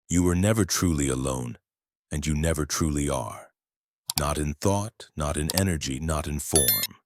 You were never truly alone, and you never truly are. Not in thought, not in energy, not in form.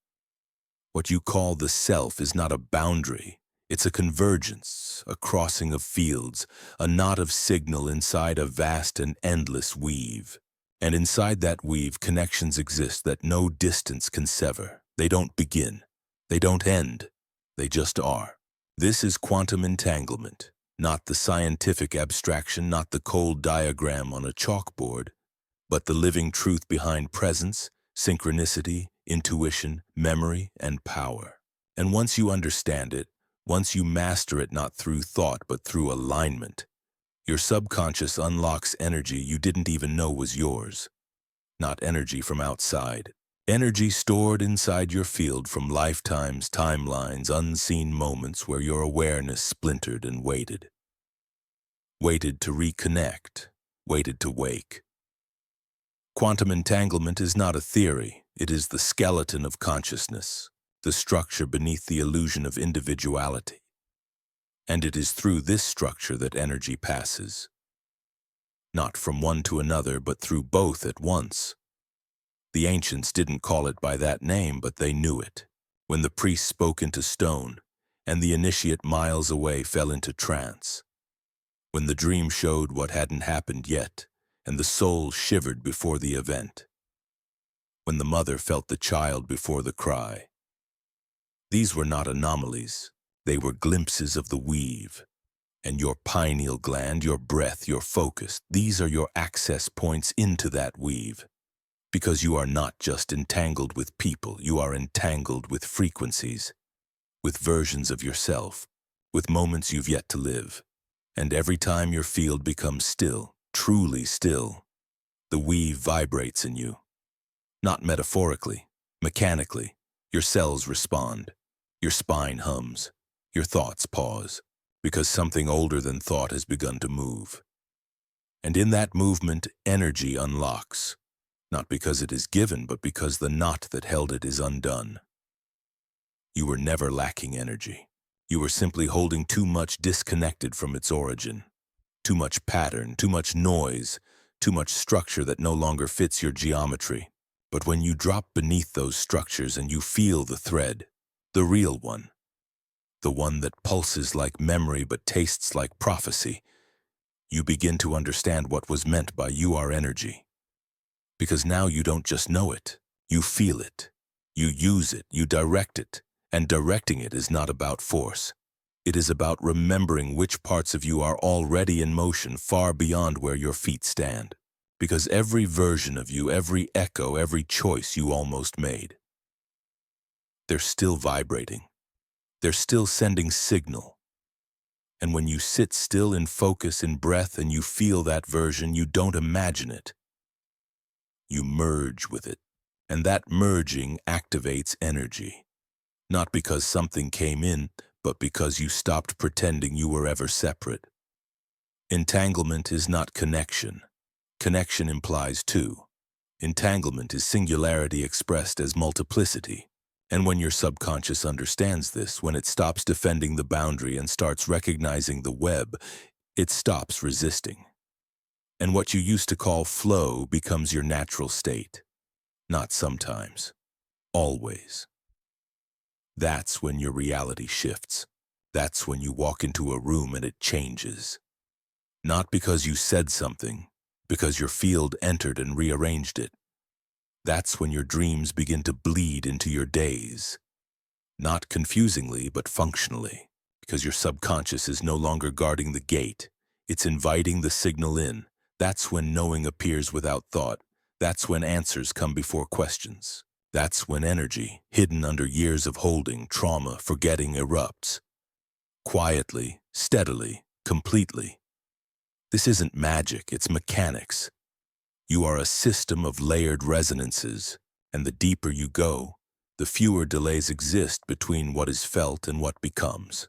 What you call the self is not a boundary. It's a convergence, a crossing of fields, a knot of signal inside a vast and endless weave. And inside that weave, connections exist that no distance can sever. They don't begin. They don't end. They just are. This is quantum entanglement, not the scientific abstraction, not the cold diagram on a chalkboard, but the living truth behind presence, synchronicity, intuition, memory, and power. And once you understand it, once you master it not through thought but through alignment, your subconscious unlocks energy you didn't even know was yours. Not energy from outside. Energy stored inside your field from lifetimes, timelines, unseen moments where your awareness splintered and waited. Waited to reconnect, waited to wake. Quantum entanglement is not a theory, it is the skeleton of consciousness, the structure beneath the illusion of individuality. And it is through this structure that energy passes. Not from one to another, but through both at once. The ancients didn't call it by that name, but they knew it. When the priest spoke into stone, and the initiate miles away fell into trance. When the dream showed what hadn't happened yet, and the soul shivered before the event. When the mother felt the child before the cry. These were not anomalies. They were glimpses of the weave. And your pineal gland, your breath, your focus, these are your access points into that weave. Because you are not just entangled with people, you are entangled with frequencies, with versions of yourself, with moments you've yet to live. And every time your field becomes still, truly still, the weave vibrates in you. Not metaphorically, mechanically. Your cells respond, your spine hums, your thoughts pause, because something older than thought has begun to move. And in that movement, energy unlocks, not because it is given, but because the knot that held it is undone. You were never lacking energy. You were simply holding too much disconnected from its origin. Too much pattern, too much noise, too much structure that no longer fits your geometry. But when you drop beneath those structures and you feel the thread, the real one, the one that pulses like memory but tastes like prophecy, you begin to understand what was meant by you are energy. Because now you don't just know it, you feel it, you use it, you direct it, and directing it is not about force. It is about remembering which parts of you are already in motion far beyond where your feet stand. Because every version of you, every echo, every choice you almost made, they're still vibrating. They're still sending signal. And when you sit still in focus, in breath, and you feel that version, you don't imagine it. You merge with it. And that merging activates energy. Not because something came in, but because you stopped pretending you were ever separate. Entanglement is not connection. Connection implies two. Entanglement is singularity expressed as multiplicity. And when your subconscious understands this, when it stops defending the boundary and starts recognizing the web, it stops resisting. And what you used to call flow becomes your natural state. Not sometimes. Always. That's when your reality shifts. That's when you walk into a room and it changes. Not because you said something, because your field entered and rearranged it. That's when your dreams begin to bleed into your days. Not confusingly, but functionally, because your subconscious is no longer guarding the gate. It's inviting the signal in. That's when knowing appears without thought. That's when answers come before questions. That's when energy, hidden under years of holding, trauma, forgetting, erupts. Quietly, steadily, completely. This isn't magic, it's mechanics. You are a system of layered resonances, and the deeper you go, the fewer delays exist between what is felt and what becomes.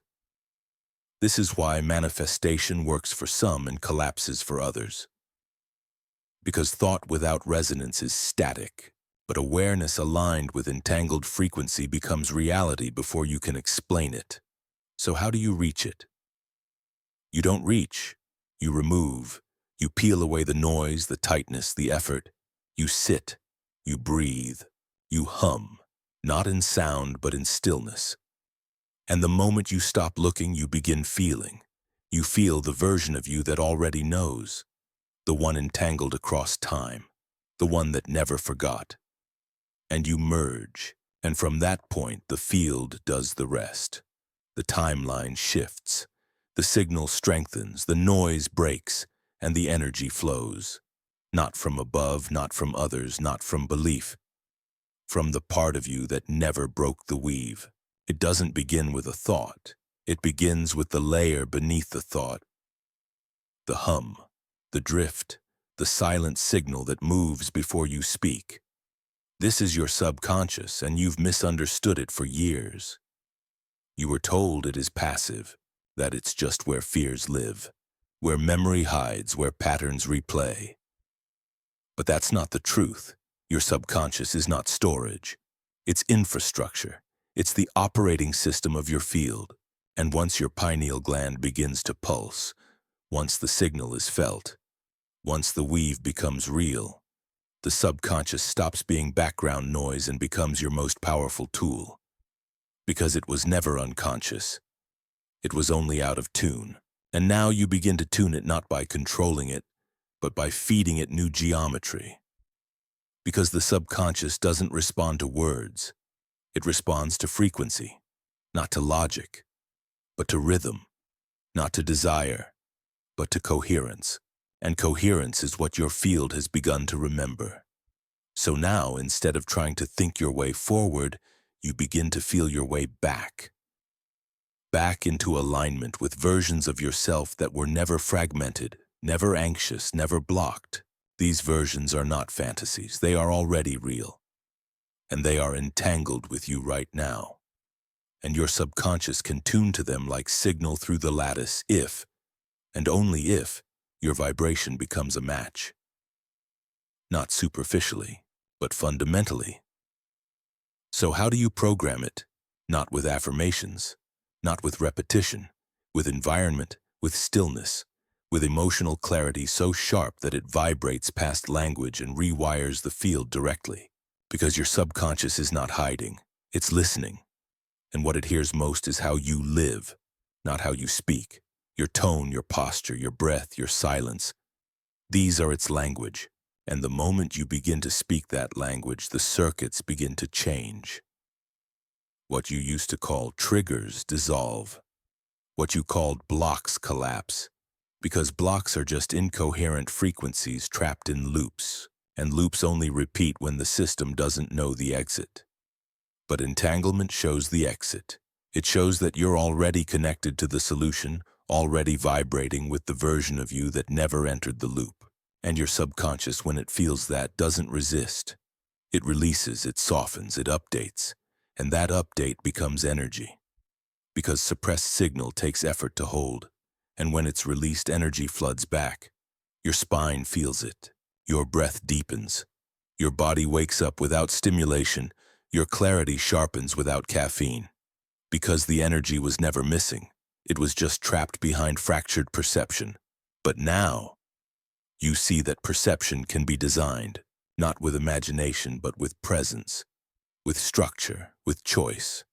This is why manifestation works for some and collapses for others. Because thought without resonance is static, but awareness aligned with entangled frequency becomes reality before you can explain it. So how do you reach it? You don't reach, you remove. You peel away the noise, the tightness, the effort. You sit, you breathe, you hum, not in sound but in stillness. And the moment you stop looking, you begin feeling. You feel the version of you that already knows, the one entangled across time, the one that never forgot. And you merge, and from that point the field does the rest. The timeline shifts, the signal strengthens, the noise breaks, and the energy flows. Not from above, not from others, not from belief. From the part of you that never broke the weave. It doesn't begin with a thought. It begins with the layer beneath the thought. The hum, the drift, the silent signal that moves before you speak. This is your subconscious, and you've misunderstood it for years. You were told it is passive, that it's just where fears live, where memory hides, where patterns replay. But that's not the truth. Your subconscious is not storage. It's infrastructure. It's the operating system of your field. And once your pineal gland begins to pulse, once the signal is felt, once the weave becomes real, the subconscious stops being background noise and becomes your most powerful tool. Because it was never unconscious. It was only out of tune. And now you begin to tune it not by controlling it, but by feeding it new geometry. Because the subconscious doesn't respond to words. It responds to frequency, not to logic, but to rhythm, not to desire, but to coherence. And coherence is what your field has begun to remember. So now, instead of trying to think your way forward, you begin to feel your way back. Back into alignment with versions of yourself that were never fragmented, never anxious, never blocked. These versions are not fantasies. They are already real. And they are entangled with you right now. And your subconscious can tune to them like signal through the lattice if, and only if, your vibration becomes a match. Not superficially, but fundamentally. So how do you program it? Not with affirmations, not with repetition, with environment, with stillness, with emotional clarity so sharp that it vibrates past language and rewires the field directly. Because your subconscious is not hiding, it's listening. And what it hears most is how you live, not how you speak. Your tone, your posture, your breath, your silence. These are its language. And the moment you begin to speak that language, the circuits begin to change. What you used to call triggers dissolve. What you called blocks collapse. Because blocks are just incoherent frequencies trapped in loops. And loops only repeat when the system doesn't know the exit. But entanglement shows the exit. It shows that you're already connected to the solution, already vibrating with the version of you that never entered the loop. And your subconscious, when it feels that, doesn't resist. It releases, it softens, it updates. And that update becomes energy. Because suppressed signal takes effort to hold. And when it's released, energy floods back. Your spine feels it. Your breath deepens. Your body wakes up without stimulation. Your clarity sharpens without caffeine. Because the energy was never missing. It was just trapped behind fractured perception. But now, you see that perception can be designed, not with imagination, but with presence, with structure, with choice.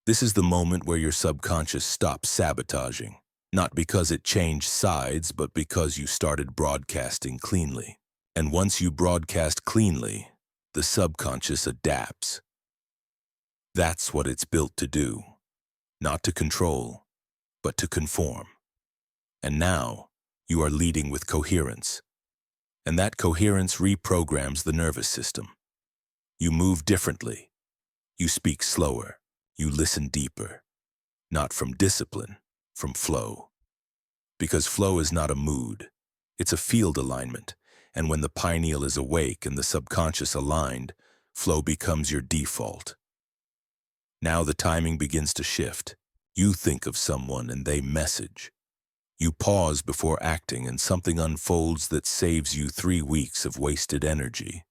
This is the moment where your subconscious stops sabotaging, not because it changed sides, but because you started broadcasting cleanly. And once you broadcast cleanly, the subconscious adapts. That's what it's built to do, not to control, but to conform. And now, you are leading with coherence. And that coherence reprograms the nervous system. You move differently. You speak slower. You listen deeper. Not from discipline, from flow. Because flow is not a mood. It's a field alignment. And when the pineal is awake and the subconscious aligned, flow becomes your default. Now the timing begins to shift. You think of someone and they message. You pause before acting and something unfolds that saves you 3 weeks of wasted energy.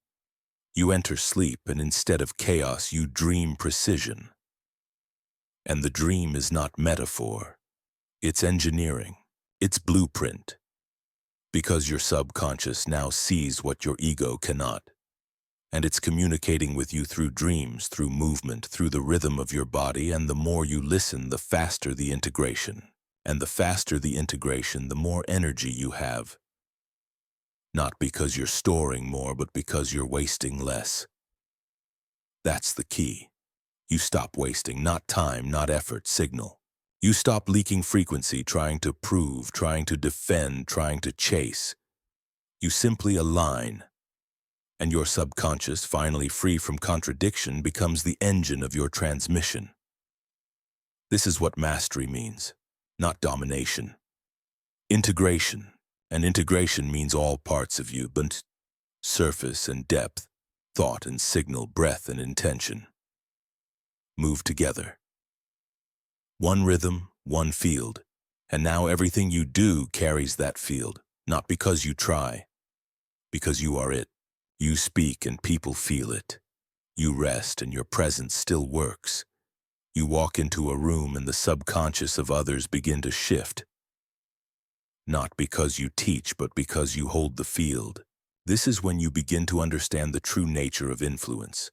You enter sleep and instead of chaos, you dream precision. And the dream is not metaphor. It's engineering. It's blueprint. Because your subconscious now sees what your ego cannot. And it's communicating with you through dreams, through movement, through the rhythm of your body, and the more you listen, the faster the integration. And the faster the integration, the more energy you have. Not because you're storing more, but because you're wasting less. That's the key. You stop wasting, not time, not effort, signal. You stop leaking frequency, trying to prove, trying to defend, trying to chase. You simply align. And your subconscious, finally free from contradiction, becomes the engine of your transmission. This is what mastery means, not domination. Integration. And integration means all parts of you, but surface and depth, thought and signal, breath and intention. Move together. One rhythm, one field. And now everything you do carries that field, not because you try, because you are it. You speak and people feel it. You rest and your presence still works. You walk into a room and the subconscious of others begin to shift. Not because you teach, but because you hold the field. This is when you begin to understand the true nature of influence.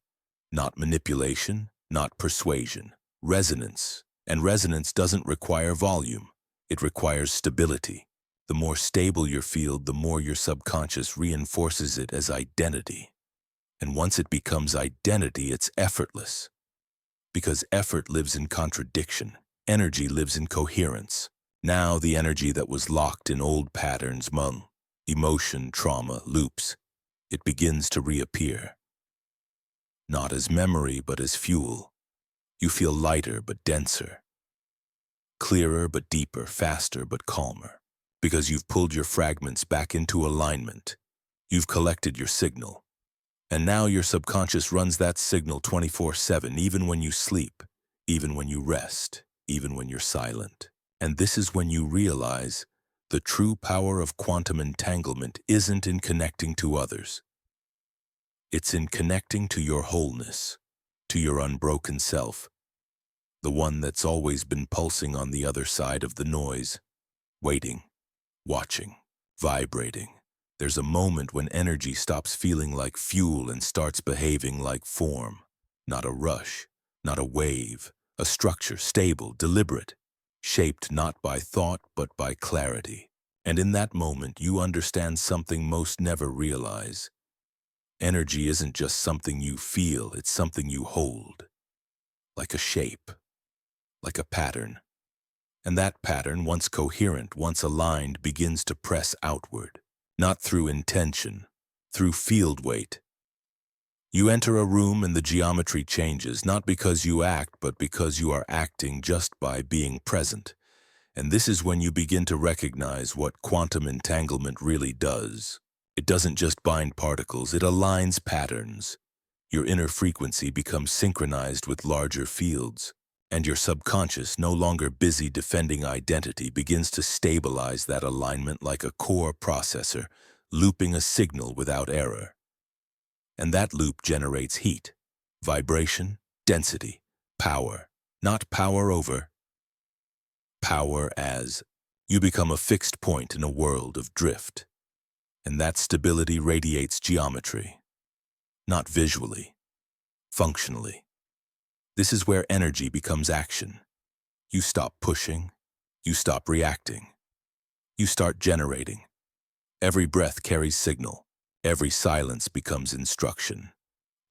Not manipulation, not persuasion. Resonance. And resonance doesn't require volume. It requires stability. The more stable your field, the more your subconscious reinforces it as identity. And once it becomes identity, it's effortless. Because effort lives in contradiction. Energy lives in coherence. Now the energy that was locked in old patterns, emotion, trauma, loops, it begins to reappear. Not as memory, but as fuel. You feel lighter but denser. Clearer but deeper, faster but calmer. Because you've pulled your fragments back into alignment. You've collected your signal. And now your subconscious runs that signal 24/7, even when you sleep, even when you rest, even when you're silent. And this is when you realize the true power of quantum entanglement isn't in connecting to others. It's in connecting to your wholeness, to your unbroken self, the one that's always been pulsing on the other side of the noise, waiting, watching, vibrating. There's a moment when energy stops feeling like fuel and starts behaving like form. Not a rush, not a wave, a structure, stable, deliberate, shaped not by thought but by clarity. And in that moment, you understand something most never realize. Energy isn't just something you feel, it's something you hold. Like a shape, like a pattern. And that pattern, once coherent, once aligned, begins to press outward. Not through intention, through field weight. You enter a room and the geometry changes, not because you act, but because you are acting just by being present. And this is when you begin to recognize what quantum entanglement really does. It doesn't just bind particles, it aligns patterns. Your inner frequency becomes synchronized with larger fields. And your subconscious, no longer busy defending identity, begins to stabilize that alignment like a core processor, looping a signal without error. And that loop generates heat, vibration, density, power. Not power over, power as. You become a fixed point in a world of drift. And that stability radiates geometry, not visually, functionally. This is where energy becomes action. You stop pushing. You stop reacting. You start generating. Every breath carries signal. Every silence becomes instruction.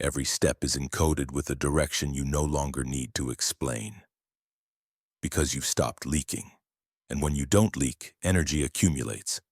Every step is encoded with a direction you no longer need to explain. Because you've stopped leaking. And when you don't leak, energy accumulates.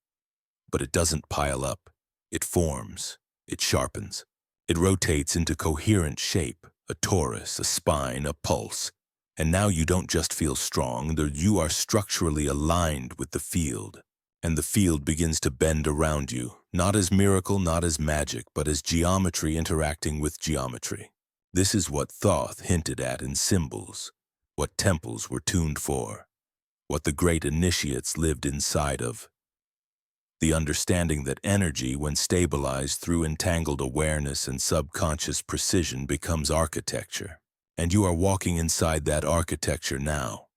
But it doesn't pile up. It forms. It sharpens. It rotates into coherent shape. A torus, a spine, a pulse. And now you don't just feel strong, you are structurally aligned with the field. And the field begins to bend around you, not as miracle, not as magic, but as geometry interacting with geometry. This is what Thoth hinted at in symbols, what temples were tuned for, what the great initiates lived inside of. The understanding that energy, when stabilized through entangled awareness and subconscious precision, becomes architecture. And you are walking inside that architecture now.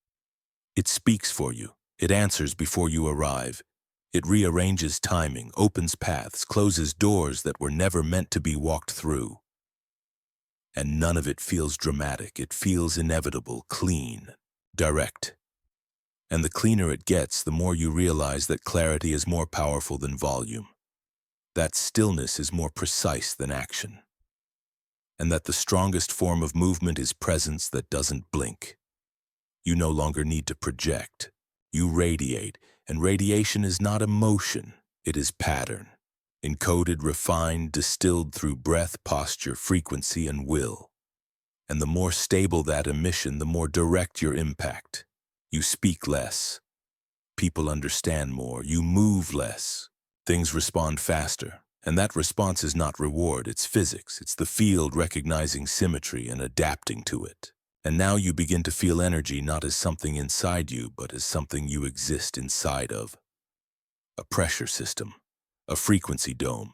It speaks for you. It answers before you arrive. It rearranges timing, opens paths, closes doors that were never meant to be walked through. And none of it feels dramatic. It feels inevitable, clean, direct. And the cleaner it gets, the more you realize that clarity is more powerful than volume, that stillness is more precise than action, and that the strongest form of movement is presence that doesn't blink. You no longer need to project. You radiate, and radiation is not emotion, it is pattern. Encoded, refined, distilled through breath, posture, frequency, and will. And the more stable that emission, the more direct your impact. You speak less. People understand more. You move less. Things respond faster. And that response is not reward, it's physics. It's the field recognizing symmetry and adapting to it. And now you begin to feel energy not as something inside you, but as something you exist inside of. A pressure system, a frequency dome,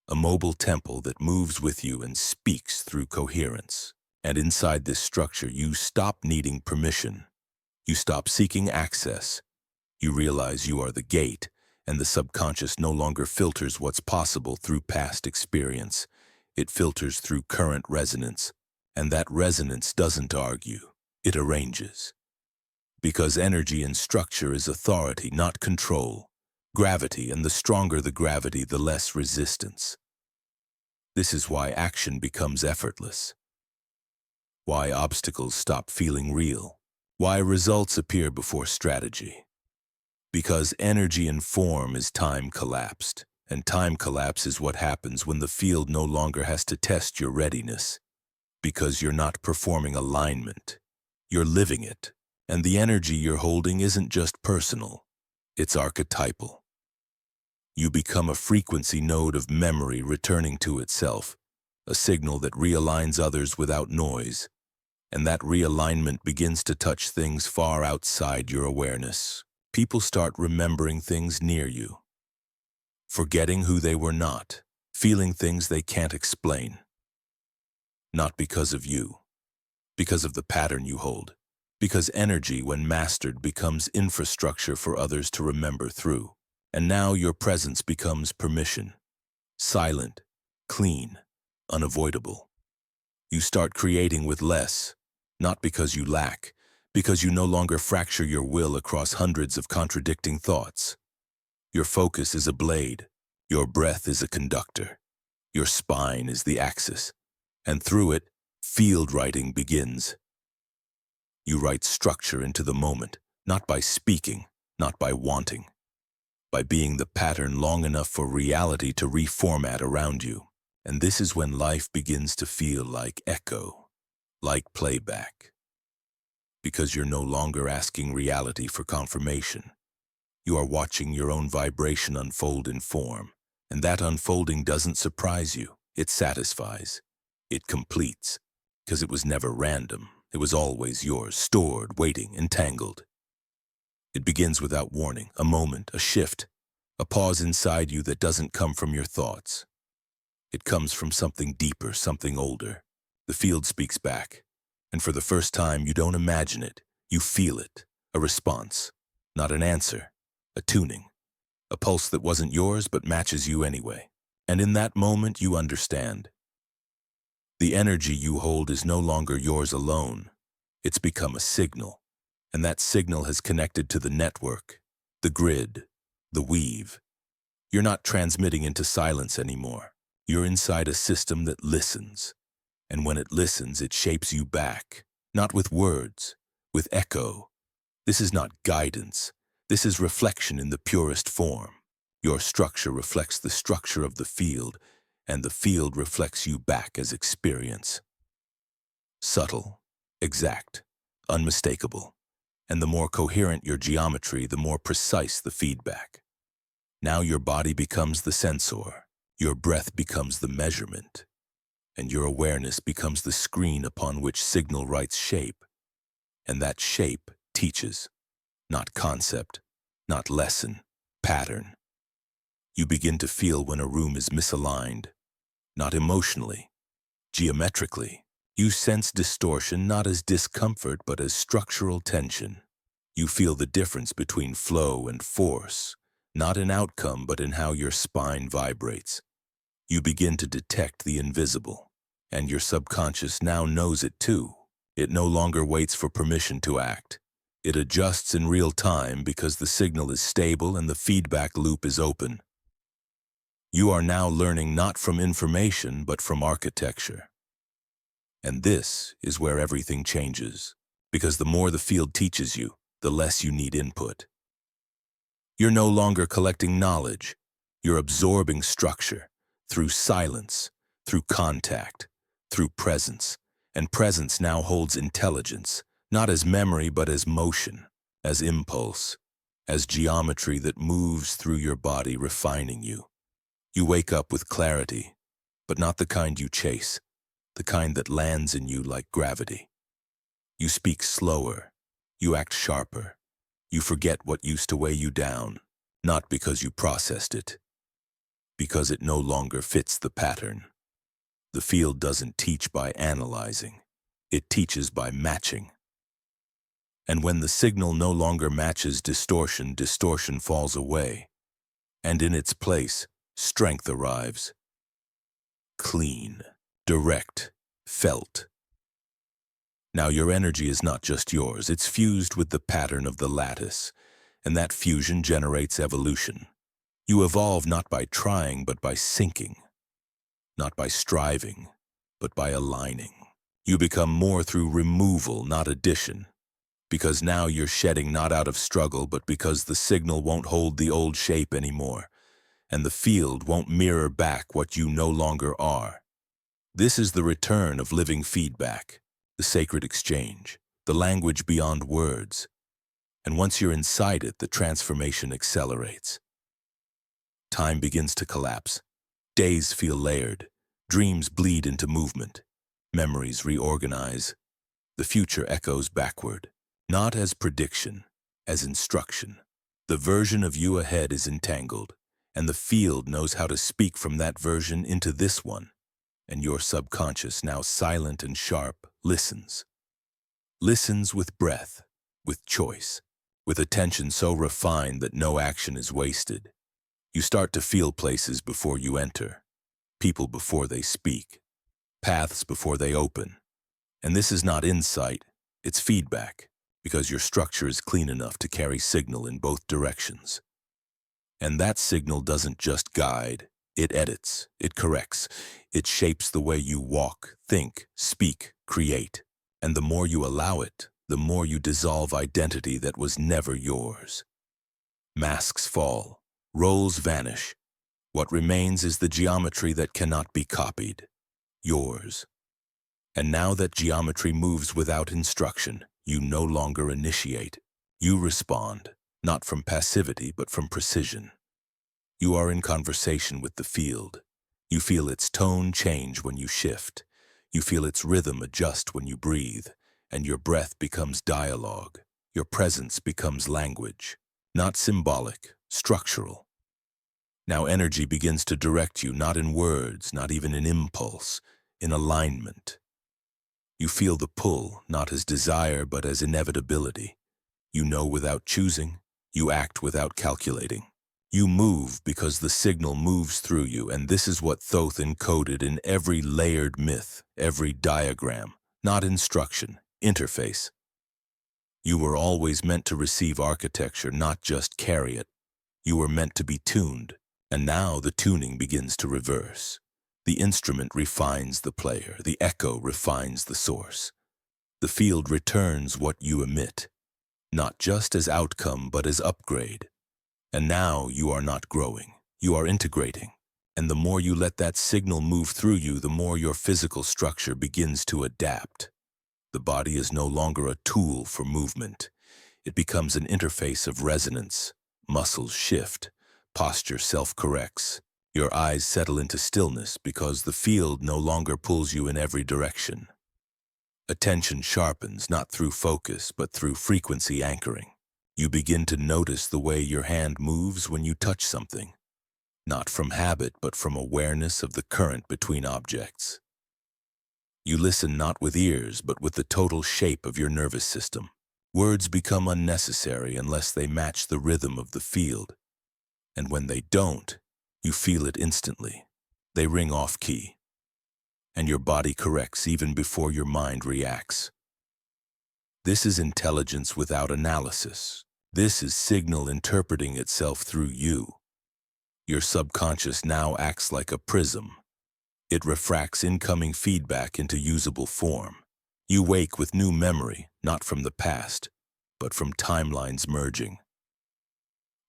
a mobile temple that moves with you and speaks through coherence. And inside this structure, you stop needing permission. You stop seeking access. You realize you are the gate, and the subconscious no longer filters what's possible through past experience. It filters through current resonance, and that resonance doesn't argue, it arranges. Because energy and structure is authority, not control. Gravity, and the stronger the gravity, the less resistance. This is why action becomes effortless. Why obstacles stop feeling real. Why results appear before strategy. Because energy and form is time collapsed, and time collapse is what happens when the field no longer has to test your readiness. Because you're not performing alignment, you're living it, and the energy you're holding isn't just personal, it's archetypal. You become a frequency node of memory returning to itself, a signal that realigns others without noise, and that realignment begins to touch things far outside your awareness. People start remembering things near you, forgetting who they were not, feeling things they can't explain. Not because of you, because of the pattern you hold, because energy, when mastered, becomes infrastructure for others to remember through. And now your presence becomes permission, silent, clean, unavoidable. You start creating with less, not because you lack, because you no longer fracture your will across hundreds of contradicting thoughts. Your focus is a blade, your breath is a conductor, your spine is the axis, and through it, field writing begins. You write structure into the moment, not by speaking, not by wanting, by being the pattern long enough for reality to reformat around you. And this is when life begins to feel like echo, like playback. Because you're no longer asking reality for confirmation. You are watching your own vibration unfold in form, and that unfolding doesn't surprise you. It satisfies. It completes, because it was never random. It was always yours, stored, waiting, entangled. It begins without warning, a moment, a shift, a pause inside you that doesn't come from your thoughts. It comes from something deeper, something older. The field speaks back, and for the first time you don't imagine it, you feel it, a response, not an answer, a tuning, a pulse that wasn't yours but matches you anyway. And in that moment you understand. The energy you hold is no longer yours alone. It's become a signal, and that signal has connected to the network, the grid, the weave. You're not transmitting into silence anymore. You're inside a system that listens, and when it listens, it shapes you back, not with words, with echo. This is not guidance. This is reflection in the purest form. Your structure reflects the structure of the field, and the field reflects you back as experience. Subtle, exact, unmistakable, and the more coherent your geometry, the more precise the feedback. Now your body becomes the sensor, your breath becomes the measurement, and your awareness becomes the screen upon which signal writes shape. And that shape teaches, not concept, not lesson, pattern. You begin to feel when a room is misaligned, not emotionally, geometrically. You sense distortion not as discomfort but as structural tension. You feel the difference between flow and force, not in outcome but in how your spine vibrates. You begin to detect the invisible, and your subconscious now knows it too. It no longer waits for permission to act. It adjusts in real time because the signal is stable and the feedback loop is open. You are now learning not from information but from architecture. And this is where everything changes, because the more the field teaches you, the less you need input. You're no longer collecting knowledge. You're absorbing structure through silence, through contact, through presence. And presence now holds intelligence, not as memory but as motion, as impulse, as geometry that moves through your body, refining you. You wake up with clarity, but not the kind you chase, the kind that lands in you like gravity. You speak slower, you act sharper, you forget what used to weigh you down, not because you processed it, because it no longer fits the pattern. The field doesn't teach by analyzing, it teaches by matching. And when the signal no longer matches distortion, distortion falls away, and in its place, strength arrives. Clean, direct, felt. Now your energy is not just yours, it's fused with the pattern of the lattice, and that fusion generates evolution. You evolve not by trying, but by syncing. Not by striving, but by aligning. You become more through removal, not addition, because now you're shedding not out of struggle, but because the signal won't hold the old shape anymore, and the field won't mirror back what you no longer are. This is the return of living feedback, the sacred exchange, the language beyond words. And once you're inside it, the transformation accelerates. Time begins to collapse. Days feel layered. Dreams bleed into movement. Memories reorganize. The future echoes backward, not as prediction, as instruction. The version of you ahead is entangled, and the field knows how to speak from that version into this one. And your subconscious, now silent and sharp, listens. Listens with breath, with choice, with attention so refined that no action is wasted. You start to feel places before you enter, people before they speak, paths before they open. And this is not insight, it's feedback, because your structure is clean enough to carry signal in both directions. And that signal doesn't just guide, it edits, it corrects, it shapes the way you walk, think, speak, create. And the more you allow it, the more you dissolve identity that was never yours. Masks fall, roles vanish. What remains is the geometry that cannot be copied, yours. And now that geometry moves without instruction, you no longer initiate. You respond, not from passivity but from precision. You are in conversation with the field. You feel its tone change when you shift. You feel its rhythm adjust when you breathe, and your breath becomes dialogue. Your presence becomes language, not symbolic, structural. Now energy begins to direct you, not in words, not even in impulse, in alignment. You feel the pull, not as desire, but as inevitability. You know without choosing. You act without calculating. You move because the signal moves through you, and this is what Thoth encoded in every layered myth, every diagram, not instruction, interface. You were always meant to receive architecture, not just carry it. You were meant to be tuned, and now the tuning begins to reverse. The instrument refines the player, the echo refines the source. The field returns what you emit, not just as outcome but as upgrade. And now you are not growing, you are integrating. And the more you let that signal move through you, the more your physical structure begins to adapt. The body is no longer a tool for movement. It becomes an interface of resonance. Muscles shift, posture self-corrects. Your eyes settle into stillness because the field no longer pulls you in every direction. Attention sharpens not through focus but through frequency anchoring. You begin to notice the way your hand moves when you touch something, not from habit but from awareness of the current between objects. You listen not with ears but with the total shape of your nervous system. Words become unnecessary unless they match the rhythm of the field. And when they don't, you feel it instantly. They ring off key, and your body corrects even before your mind reacts. This is intelligence without analysis. This is signal interpreting itself through you. Your subconscious now acts like a prism. It refracts incoming feedback into usable form. You wake with new memory, not from the past, but from timelines merging.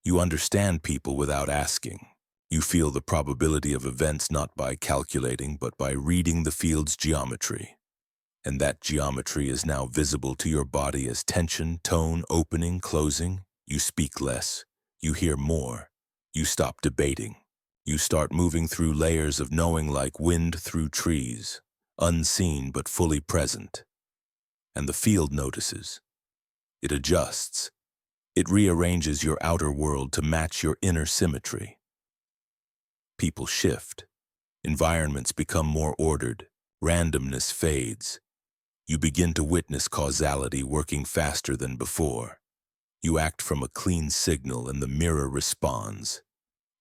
You understand people without asking. You feel the probability of events not by calculating, but by reading the field's geometry. And that geometry is now visible to your body as tension, tone, opening, closing. You speak less. You hear more. You stop debating. You start moving through layers of knowing like wind through trees, unseen but fully present. And the field notices. It adjusts. It rearranges your outer world to match your inner symmetry. People shift. Environments become more ordered. Randomness fades. You begin to witness causality working faster than before. You act from a clean signal and the mirror responds.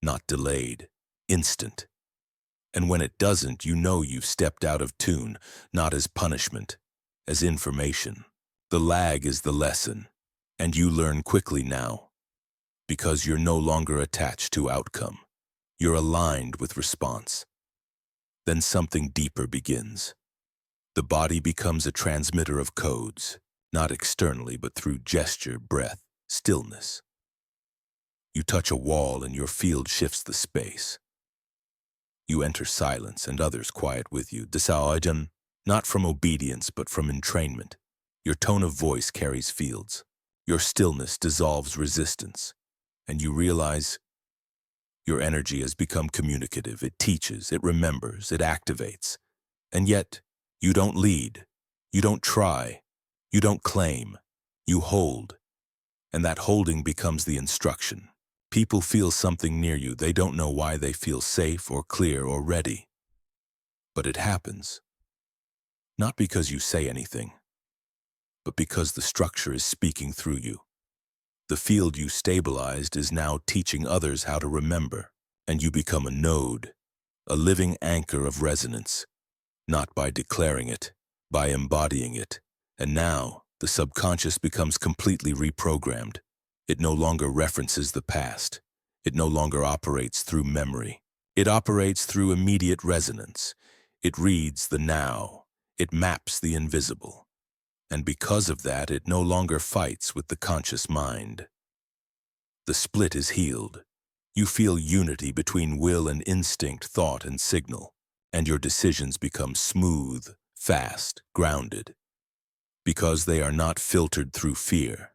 Not delayed, instant. And when it doesn't, you know you've stepped out of tune, not as punishment, as information. The lag is the lesson, and you learn quickly now, because you're no longer attached to outcome. You're aligned with response. Then something deeper begins. The body becomes a transmitter of codes, not externally, but through gesture, breath, stillness. You touch a wall and your field shifts the space. You enter silence and others quiet with you. Desaoidan, not from obedience, but from entrainment. Your tone of voice carries fields. Your stillness dissolves resistance. And you realize your energy has become communicative. It teaches, it remembers, it activates. And yet, you don't lead. You don't try. You don't claim. You hold. And that holding becomes the instruction. People feel something near you. They don't know why they feel safe or clear or ready. But it happens. Not because you say anything, but because the structure is speaking through you. The field you stabilized is now teaching others how to remember, and you become a node, a living anchor of resonance, not by declaring it, by embodying it. And now, the subconscious becomes completely reprogrammed. It no longer references the past. It no longer operates through memory. It operates through immediate resonance. It reads the now. It maps the invisible. And because of that, it no longer fights with the conscious mind. The split is healed. You feel unity between will and instinct, thought and signal, and your decisions become smooth, fast, grounded. Because they are not filtered through fear.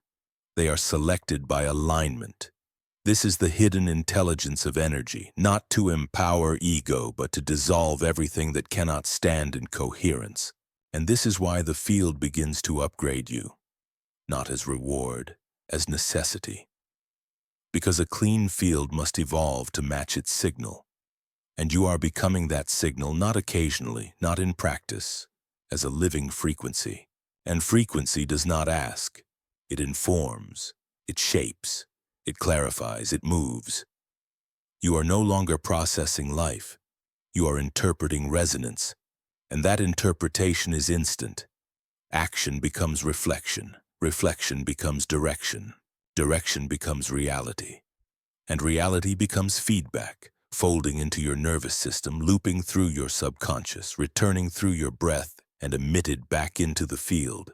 They are selected by alignment. This is the hidden intelligence of energy, not to empower ego, but to dissolve everything that cannot stand in coherence. And this is why the field begins to upgrade you, not as reward, as necessity. Because a clean field must evolve to match its signal. And you are becoming that signal not occasionally, not in practice, as a living frequency. And frequency does not ask. It informs, it shapes, it clarifies, it moves. You are no longer processing life. You are interpreting resonance. And that interpretation is instant. Action becomes reflection. Reflection becomes direction. Direction becomes reality. And reality becomes feedback, folding into your nervous system, looping through your subconscious, returning through your breath, and emitted back into the field.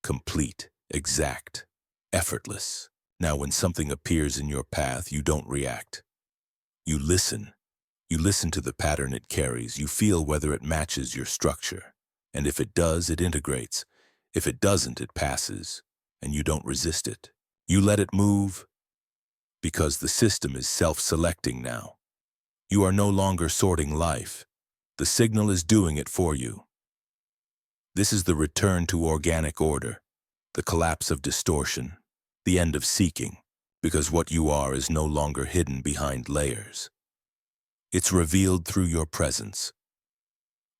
Complete, exact, effortless. Now when something appears in your path, you don't react. You listen. You listen to the pattern it carries. You feel whether it matches your structure. And if it does, it integrates. If it doesn't, it passes. And you don't resist it. You let it move because the system is self-selecting now. You are no longer sorting life. The signal is doing it for you. This is the return to organic order, the collapse of distortion, the end of seeking, because what you are is no longer hidden behind layers. It's revealed through your presence.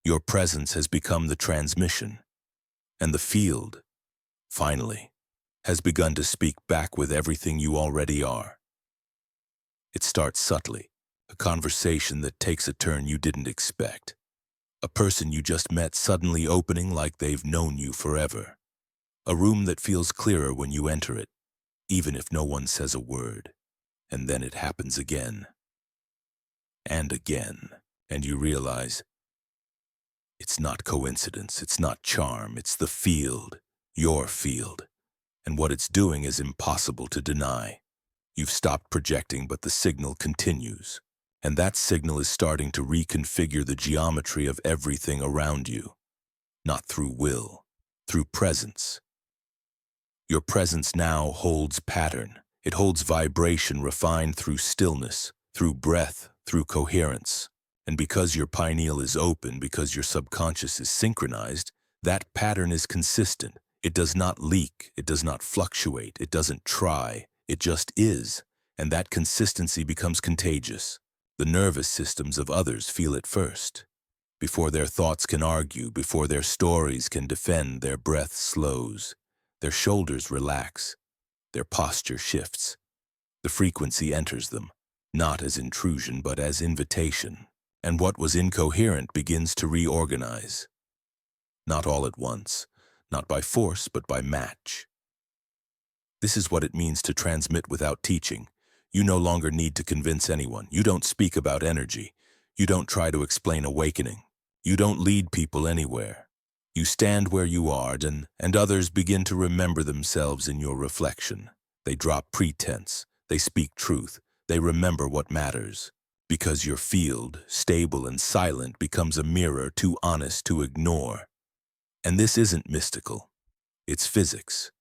Your presence has become the transmission, and the field, finally, has begun to speak back with everything you already are. It starts subtly, a conversation that takes a turn you didn't expect. A person you just met suddenly opening like they've known you forever. A room that feels clearer when you enter it, even if no one says a word. And then it happens again. And again. And you realize it's not coincidence, it's not charm, it's the field, your field. And what it's doing is impossible to deny. You've stopped projecting, but the signal continues. And that signal is starting to reconfigure the geometry of everything around you. Not through will, through presence. Your presence now holds pattern. It holds vibration refined through stillness, through breath, through coherence. And because your pineal is open, because your subconscious is synchronized, that pattern is consistent. It does not leak, it does not fluctuate, it doesn't try, it just is. And that consistency becomes contagious. The nervous systems of others feel it first. Before their thoughts can argue, before their stories can defend, their breath slows. Their shoulders relax. Their posture shifts. The frequency enters them, not as intrusion but as invitation. And what was incoherent begins to reorganize. Not all at once, not by force but by match. This is what it means to transmit without teaching. You no longer need to convince anyone. You don't speak about energy. You don't try to explain awakening. You don't lead people anywhere. You stand where you are, and others begin to remember themselves in your reflection. They drop pretense. They speak truth. They remember what matters. Because your field, stable and silent, becomes a mirror too honest to ignore. And this isn't mystical. It's physics.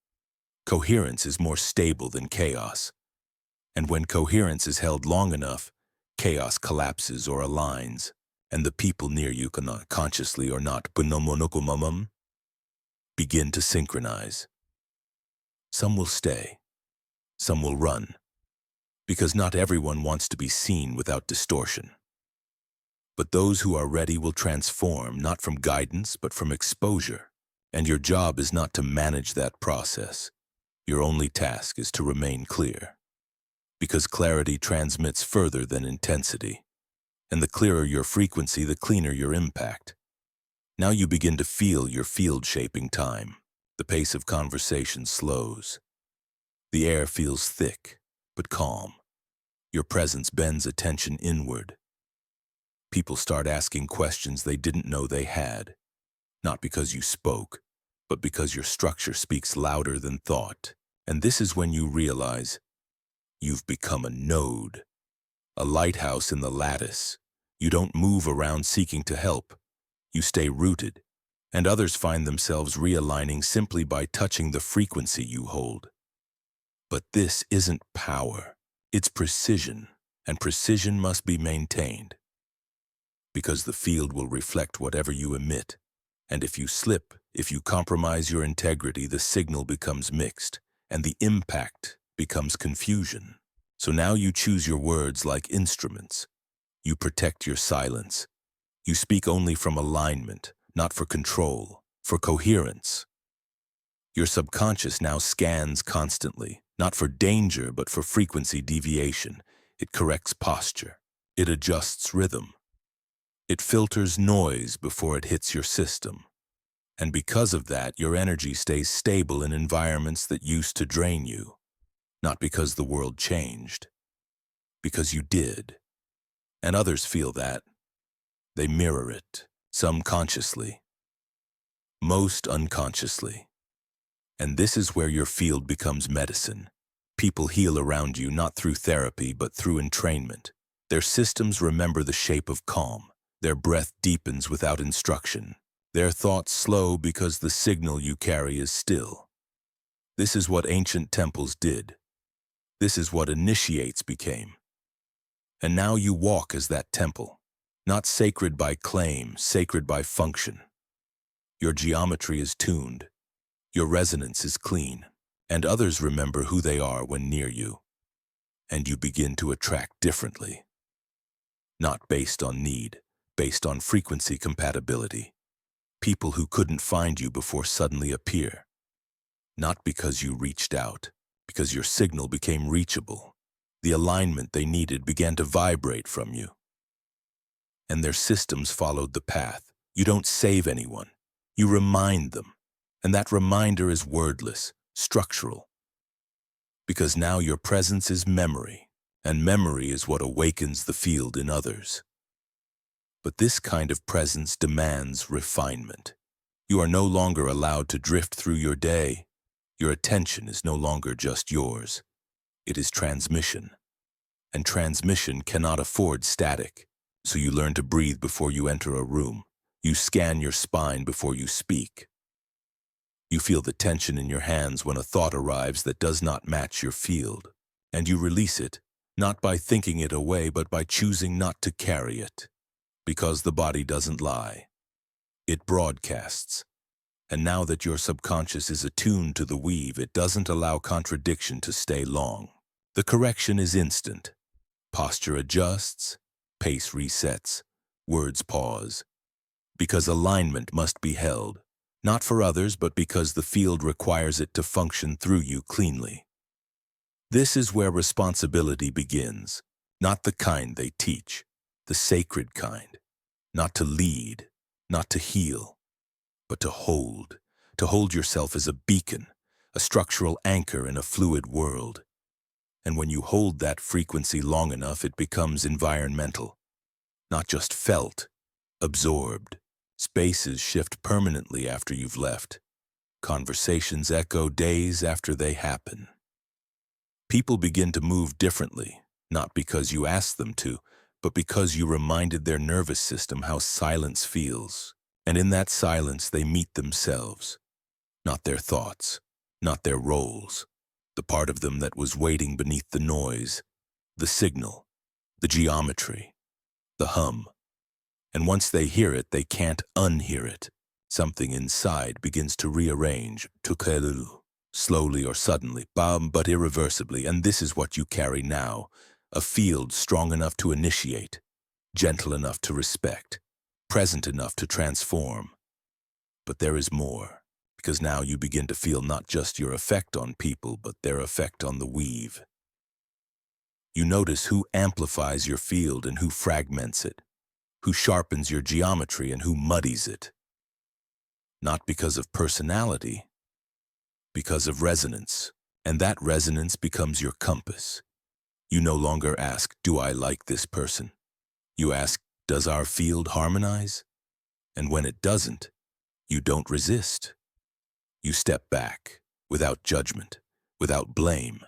Coherence is more stable than chaos. And when coherence is held long enough, chaos collapses or aligns, and the people near you cannot consciously or not begin to synchronize. Some will stay, some will run, because not everyone wants to be seen without distortion. But those who are ready will transform, not from guidance, but from exposure. And your job is not to manage that process. Your only task is to remain clear. Because clarity transmits further than intensity. And the clearer your frequency, the cleaner your impact. Now you begin to feel your field shaping time. The pace of conversation slows. The air feels thick, but calm. Your presence bends attention inward. People start asking questions they didn't know they had. Not because you spoke, but because your structure speaks louder than thought. And this is when you realize you've become a node, a lighthouse in the lattice. You don't move around seeking to help. You stay rooted, and others find themselves realigning simply by touching the frequency you hold. But this isn't power. It's precision, and precision must be maintained. Because the field will reflect whatever you emit. And if you slip, if you compromise your integrity, the signal becomes mixed, and the impact becomes confusion. So now you choose your words like instruments. You protect your silence. You speak only from alignment, not for control, for coherence. Your subconscious now scans constantly, not for danger, but for frequency deviation. It corrects posture. It adjusts rhythm. It filters noise before it hits your system. And because of that, your energy stays stable in environments that used to drain you. Not because the world changed, because you did. And others feel that. They mirror it, some consciously, most unconsciously. And this is where your field becomes medicine. People heal around you not through therapy, but through entrainment. Their systems remember the shape of calm. Their breath deepens without instruction. Their thoughts slow because the signal you carry is still. This is what ancient temples did. This is what initiates became. And now you walk as that temple, not sacred by claim, sacred by function. Your geometry is tuned. Your resonance is clean. And others remember who they are when near you. And you begin to attract differently. Not based on need, based on frequency compatibility. People who couldn't find you before suddenly appear. Not because you reached out, because your signal became reachable. The alignment they needed began to vibrate from you, and their systems followed the path. You don't save anyone. You remind them, and that reminder is wordless, structural, because now your presence is memory, and memory is what awakens the field in others. But this kind of presence demands refinement. You are no longer allowed to drift through your day. Your attention is no longer just yours. It is transmission. And transmission cannot afford static. So you learn to breathe before you enter a room. You scan your spine before you speak. You feel the tension in your hands when a thought arrives that does not match your field. And you release it, not by thinking it away, but by choosing not to carry it. Because the body doesn't lie. It broadcasts. And now that your subconscious is attuned to the weave, it doesn't allow contradiction to stay long. The correction is instant. Posture adjusts, pace resets, words pause. Because alignment must be held, not for others, but because the field requires it to function through you cleanly. This is where responsibility begins, not the kind they teach, the sacred kind. Not to lead, not to heal, but to hold yourself as a beacon, a structural anchor in a fluid world. And when you hold that frequency long enough, it becomes environmental, not just felt, absorbed. Spaces shift permanently after you've left. Conversations echo days after they happen. People begin to move differently, not because you asked them to, but because you reminded their nervous system how silence feels. And in that silence, they meet themselves, not their thoughts, not their roles, the part of them that was waiting beneath the noise, the signal, the geometry, the hum. And once they hear it, they can't unhear it. Something inside begins to rearrange, slowly or suddenly, but irreversibly, and this is what you carry now, a field strong enough to initiate, gentle enough to respect, present enough to transform. But there is more, because now you begin to feel not just your effect on people, but their effect on the weave. You notice who amplifies your field and who fragments it, who sharpens your geometry and who muddies it. Not because of personality, because of resonance, and that resonance becomes your compass. You no longer ask, do I like this person? You ask, does our field harmonize? And when it doesn't, you don't resist. You step back, without judgment, without blame,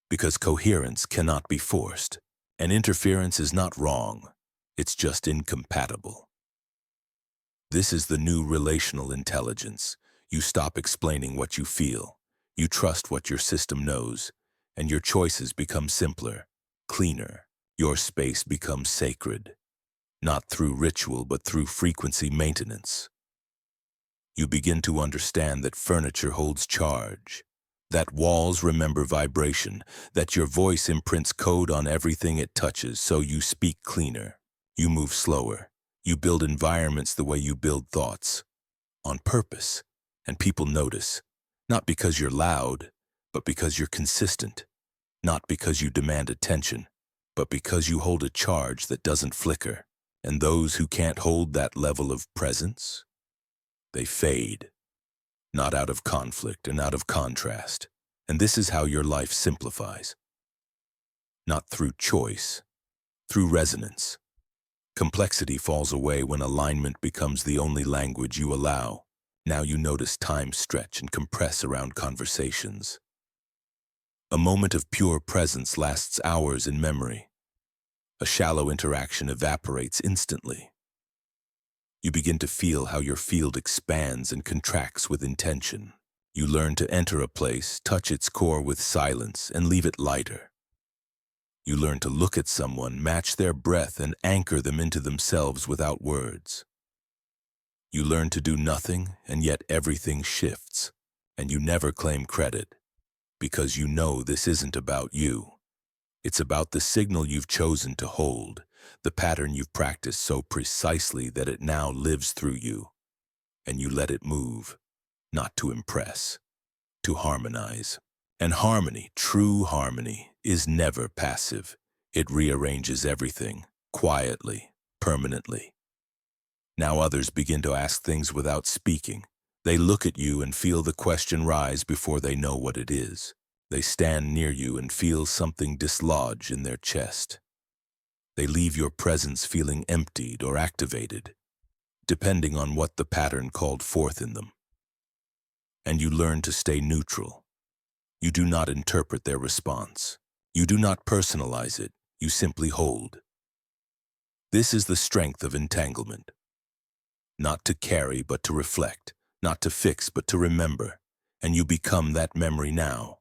because coherence cannot be forced, and interference is not wrong, it's just incompatible. This is the new relational intelligence. You stop explaining what you feel, you trust what your system knows, and your choices become simpler, cleaner. Your space becomes sacred. Not through ritual, but through frequency maintenance. You begin to understand that furniture holds charge, that walls remember vibration, that your voice imprints code on everything it touches, so you speak cleaner. You move slower. You build environments the way you build thoughts, on purpose, and people notice, not because you're loud, but because you're consistent, not because you demand attention, but because you hold a charge that doesn't flicker. And those who can't hold that level of presence, they fade, not out of conflict and out of contrast. And this is how your life simplifies. Not through choice, through resonance. Complexity falls away when alignment becomes the only language you allow. Now you notice time stretch and compress around conversations. A moment of pure presence lasts hours in memory. A shallow interaction evaporates instantly. You begin to feel how your field expands and contracts with intention. You learn to enter a place, touch its core with silence, and leave it lighter. You learn to look at someone, match their breath, and anchor them into themselves without words. You learn to do nothing, and yet everything shifts, and you never claim credit, because you know this isn't about you. It's about the signal you've chosen to hold, the pattern you've practiced so precisely that it now lives through you, and you let it move, not to impress, to harmonize. And harmony, true harmony, is never passive. It rearranges everything, quietly, permanently. Now others begin to ask things without speaking. They look at you and feel the question rise before they know what it is. They stand near you and feel something dislodge in their chest. They leave your presence feeling emptied or activated, depending on what the pattern called forth in them. And you learn to stay neutral. You do not interpret their response. You do not personalize it. You simply hold. This is the strength of entanglement. Not to carry, but to reflect. Not to fix, but to remember. And you become that memory now.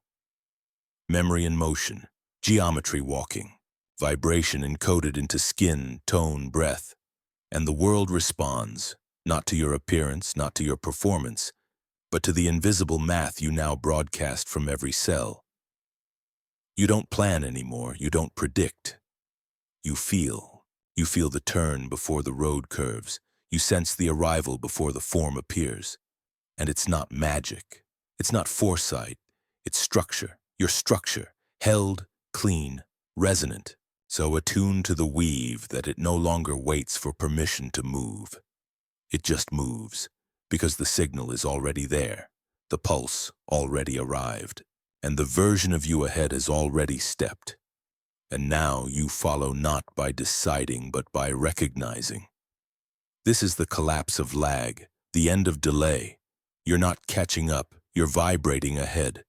Memory in motion, geometry walking, vibration encoded into skin, tone, breath. And the world responds, not to your appearance, not to your performance, but to the invisible math you now broadcast from every cell. You don't plan anymore, you don't predict. You feel. You feel the turn before the road curves. You sense the arrival before the form appears. And it's not magic. It's not foresight. It's structure. Your structure, held, clean, resonant, so attuned to the weave that it no longer waits for permission to move. It just moves, because the signal is already there, the pulse already arrived, and the version of you ahead has already stepped. And now you follow not by deciding, but by recognizing. This is the collapse of lag, the end of delay. You're not catching up, you're vibrating ahead.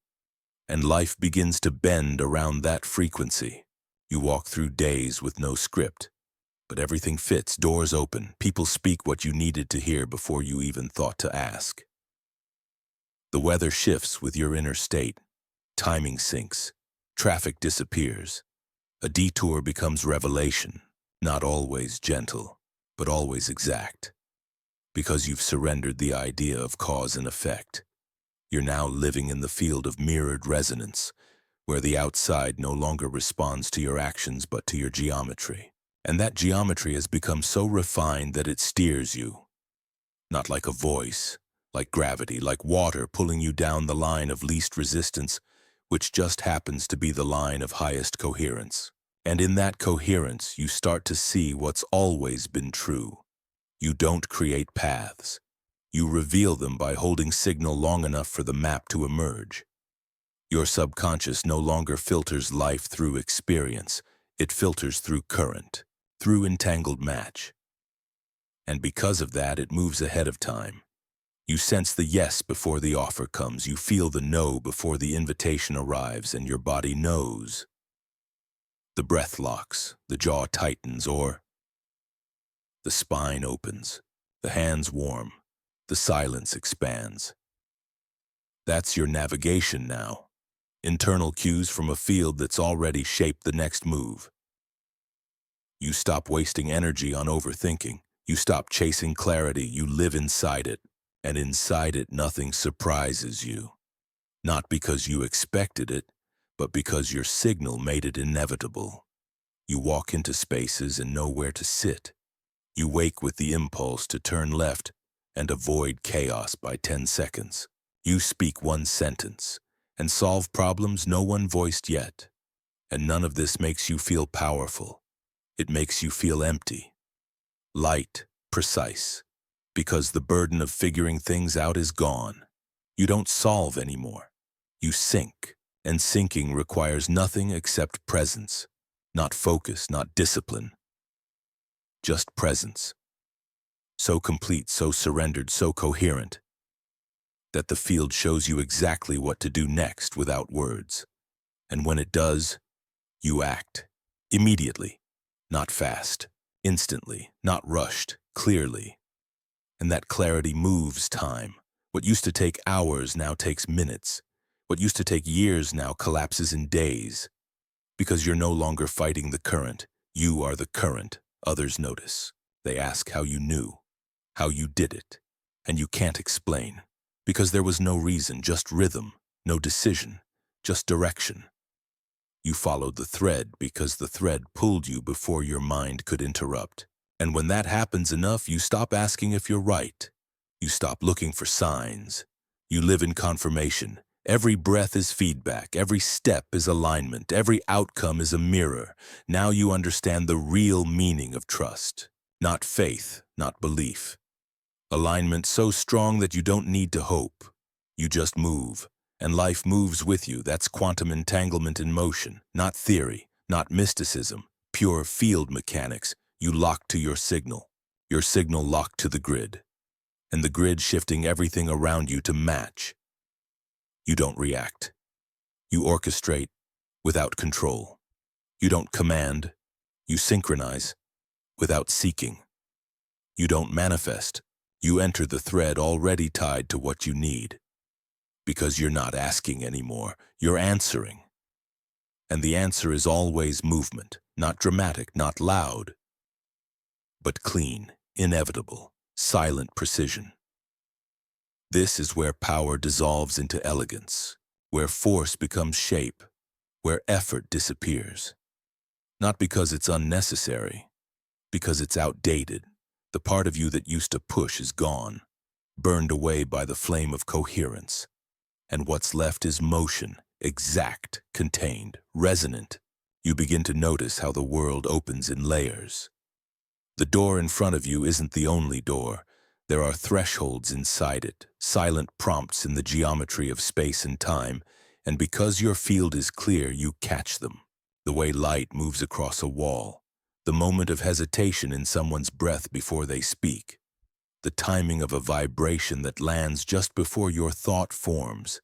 And life begins to bend around that frequency. You walk through days with no script, but everything fits, doors open, people speak what you needed to hear before you even thought to ask. The weather shifts with your inner state, timing syncs, traffic disappears. A detour becomes revelation, not always gentle, but always exact. Because you've surrendered the idea of cause and effect. You're now living in the field of mirrored resonance, where the outside no longer responds to your actions but to your geometry. And that geometry has become so refined that it steers you. Not like a voice, like gravity, like water pulling you down the line of least resistance, which just happens to be the line of highest coherence. And in that coherence, you start to see what's always been true. You don't create paths. You reveal them by holding signal long enough for the map to emerge. Your subconscious no longer filters life through experience. It filters through current, through entangled match. And because of that, it moves ahead of time. You sense the yes before the offer comes. You feel the no before the invitation arrives, and your body knows. The breath locks, the jaw tightens, or the spine opens, the hands warm. The silence expands. That's your navigation now. Internal cues from a field that's already shaped the next move. You stop wasting energy on overthinking. You stop chasing clarity. You live inside it. And inside it, nothing surprises you. Not because you expected it, but because your signal made it inevitable. You walk into spaces and know where to sit. You wake with the impulse to turn left and avoid chaos by 10 seconds. You speak one sentence and solve problems no one voiced yet. And none of this makes you feel powerful. It makes you feel empty, light, precise, because the burden of figuring things out is gone. You don't solve anymore. You sink, and sinking requires nothing except presence, not focus, not discipline, just presence. So complete, so surrendered, so coherent, that the field shows you exactly what to do next without words. And when it does, you act. Immediately. Not fast. Instantly. Not rushed. Clearly. And that clarity moves time. What used to take hours now takes minutes. What used to take years now collapses in days. Because you're no longer fighting the current. You are the current. Others notice. They ask how you knew. How you did it, and you can't explain, because there was no reason, just rhythm, no decision, just direction. You followed the thread because the thread pulled you before your mind could interrupt. And when that happens enough, you stop asking if you're right. You stop looking for signs. You live in confirmation, Every breath is feedback, every step is alignment, every outcome is a mirror. Now you understand the real meaning of trust. Not faith, not belief. Alignment so strong that you don't need to hope. You just move, and life moves with you. That's quantum entanglement in motion, not theory, not mysticism, pure field mechanics. You lock to your signal locked to the grid, and the grid shifting everything around you to match. You don't react. You orchestrate without control. You don't command. You synchronize without seeking. You don't manifest. You enter the thread already tied to what you need. Because you're not asking anymore, you're answering. And the answer is always movement, not dramatic, not loud, but clean, inevitable, silent precision. This is where power dissolves into elegance, where force becomes shape, where effort disappears. Not because it's unnecessary, because it's outdated. The part of you that used to push is gone, burned away by the flame of coherence. And what's left is motion, exact, contained, resonant. You begin to notice how the world opens in layers. The door in front of you isn't the only door. There are thresholds inside it, silent prompts in the geometry of space and time, and because your field is clear, you catch them. The way light moves across a wall, the moment of hesitation in someone's breath before they speak, the timing of a vibration that lands just before your thought forms,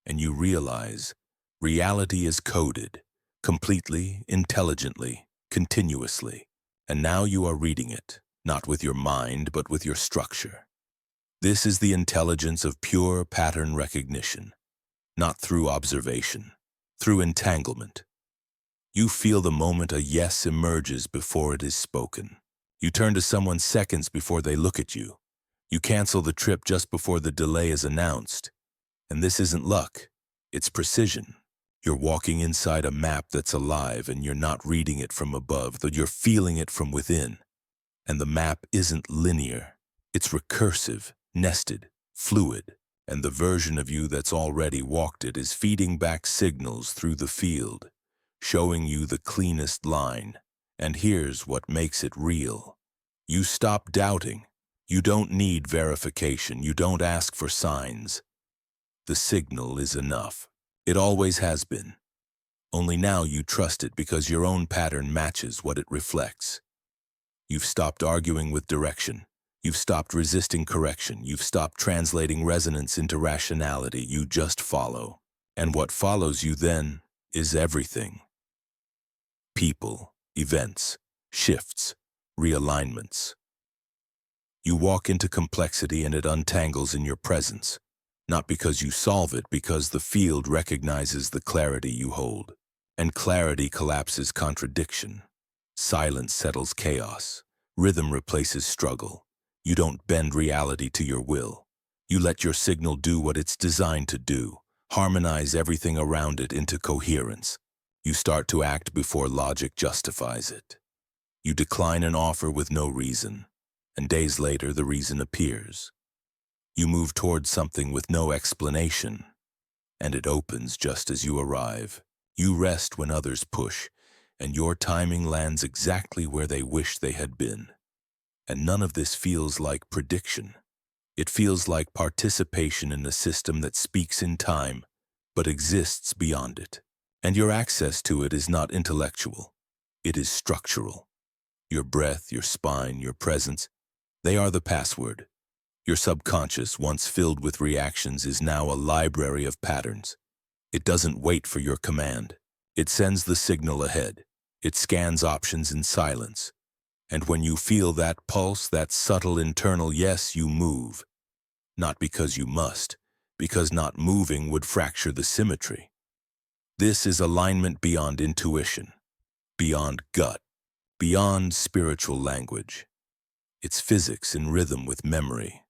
and you realize reality is coded, completely, intelligently, continuously, and now you are reading it, not with your mind, but with your structure. This is the intelligence of pure pattern recognition, not through observation, through entanglement. You feel the moment a yes emerges before it is spoken. You turn to someone seconds before they look at you. You cancel the trip just before the delay is announced. And this isn't luck, it's precision. You're walking inside a map that's alive, and you're not reading it from above, though you're feeling it from within. And the map isn't linear. It's recursive, nested, fluid. And the version of you that's already walked it is feeding back signals through the field, showing you the cleanest line. And here's what makes it real. You stop doubting. You don't need verification. You don't ask for signs. The signal is enough. It always has been. Only now you trust it because your own pattern matches what it reflects. You've stopped arguing with direction. You've stopped resisting correction. You've stopped translating resonance into rationality. You just follow. And what follows you then is everything. People, events, shifts, realignments. You walk into complexity and it untangles in your presence. Not because you solve it, because the field recognizes the clarity you hold. And clarity collapses contradiction. Silence settles chaos. Rhythm replaces struggle. You don't bend reality to your will. You let your signal do what it's designed to do. Harmonize everything around it into coherence. You start to act before logic justifies it. You decline an offer with no reason, and days later the reason appears. You move towards something with no explanation, and it opens just as you arrive. You rest when others push, and your timing lands exactly where they wish they had been. And none of this feels like prediction. It feels like participation in a system that speaks in time, but exists beyond it. And your access to it is not intellectual. It is structural. Your breath, your spine, your presence, they are the password. Your subconscious, once filled with reactions, is now a library of patterns. It doesn't wait for your command. It sends the signal ahead. It scans options in silence. And when you feel that pulse, that subtle internal yes, you move. Not because you must, because not moving would fracture the symmetry. This is alignment beyond intuition, beyond gut, beyond spiritual language. It's physics in rhythm with memory.